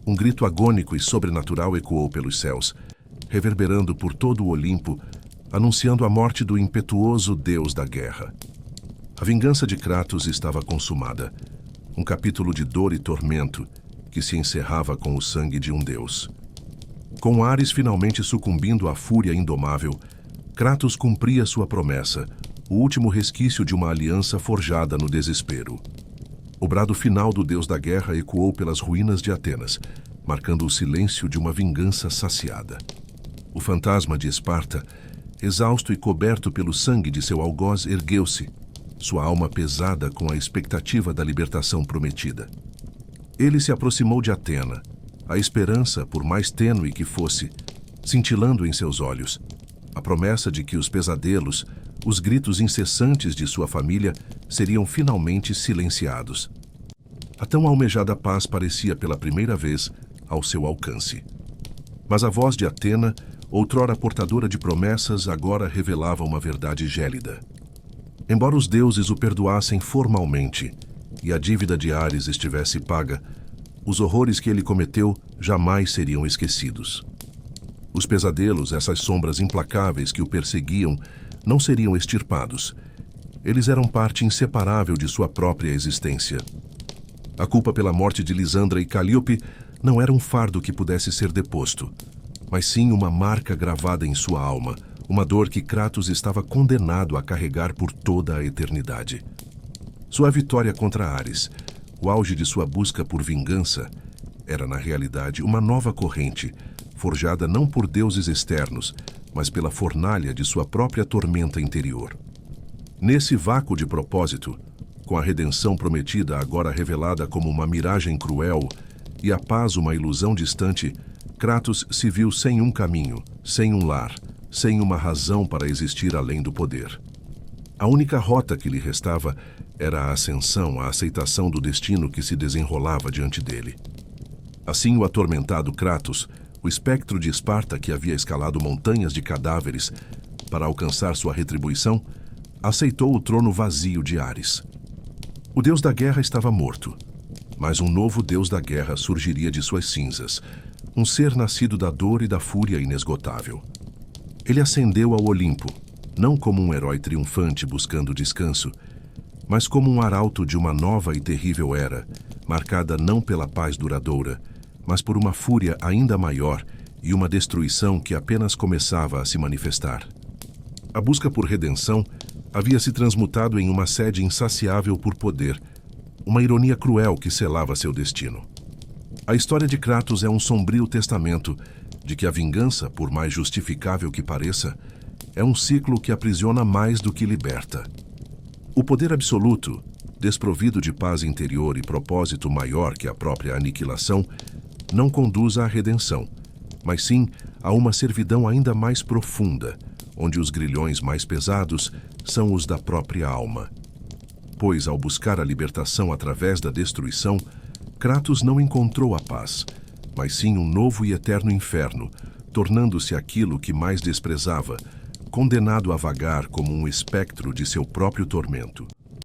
Um grito agônico e sobrenatural ecoou pelos céus, reverberando por todo o Olimpo, anunciando a morte do impetuoso deus da guerra. A vingança de Kratos estava consumada, um capítulo de dor e tormento que se encerrava com o sangue de um deus. Com Ares finalmente sucumbindo à fúria indomável, Kratos cumpria sua promessa, o último resquício de uma aliança forjada no desespero. O brado final do deus da guerra ecoou pelas ruínas de Atenas, marcando o silêncio de uma vingança saciada. O fantasma de Esparta, exausto e coberto pelo sangue de seu algoz, ergueu-se, sua alma pesada com a expectativa da libertação prometida. Ele se aproximou de Atena, a esperança, por mais tênue que fosse, cintilando em seus olhos, a promessa de que os pesadelos, os gritos incessantes de sua família seriam finalmente silenciados. A tão almejada paz parecia pela primeira vez ao seu alcance. Mas a voz de Atena, outrora portadora de promessas, agora revelava uma verdade gélida. Embora os deuses o perdoassem formalmente e a dívida de Ares estivesse paga, os horrores que ele cometeu jamais seriam esquecidos. Os pesadelos, essas sombras implacáveis que o perseguiam, não seriam extirpados. Eles eram parte inseparável de sua própria existência. A culpa pela morte de Lisandra e Calíope não era um fardo que pudesse ser deposto, mas sim uma marca gravada em sua alma, uma dor que Kratos estava condenado a carregar por toda a eternidade. Sua vitória contra Ares, o auge de sua busca por vingança, era na realidade uma nova corrente, forjada não por deuses externos, mas pela fornalha de sua própria tormenta interior. Nesse vácuo de propósito, com a redenção prometida agora revelada como uma miragem cruel e a paz uma ilusão distante, Kratos se viu sem um caminho, sem um lar, sem uma razão para existir além do poder. A única rota que lhe restava era a ascensão, a aceitação do destino que se desenrolava diante dele. Assim, o atormentado Kratos, o espectro de Esparta que havia escalado montanhas de cadáveres para alcançar sua retribuição, aceitou o trono vazio de Ares. O deus da guerra estava morto, mas um novo deus da guerra surgiria de suas cinzas, um ser nascido da dor e da fúria inesgotável. Ele ascendeu ao Olimpo, não como um herói triunfante buscando descanso, mas como um arauto de uma nova e terrível era, marcada não pela paz duradoura, mas por uma fúria ainda maior e uma destruição que apenas começava a se manifestar. A busca por redenção havia se transmutado em uma sede insaciável por poder, uma ironia cruel que selava seu destino. A história de Kratos é um sombrio testamento de que a vingança, por mais justificável que pareça, é um ciclo que aprisiona mais do que liberta. O poder absoluto, desprovido de paz interior e propósito maior que a própria aniquilação, não conduz à redenção, mas sim a uma servidão ainda mais profunda, onde os grilhões mais pesados são os da própria alma. Pois, ao buscar a libertação através da destruição, Kratos não encontrou a paz, mas sim um novo e eterno inferno, tornando-se aquilo que mais desprezava, condenado a vagar como um espectro de seu próprio tormento.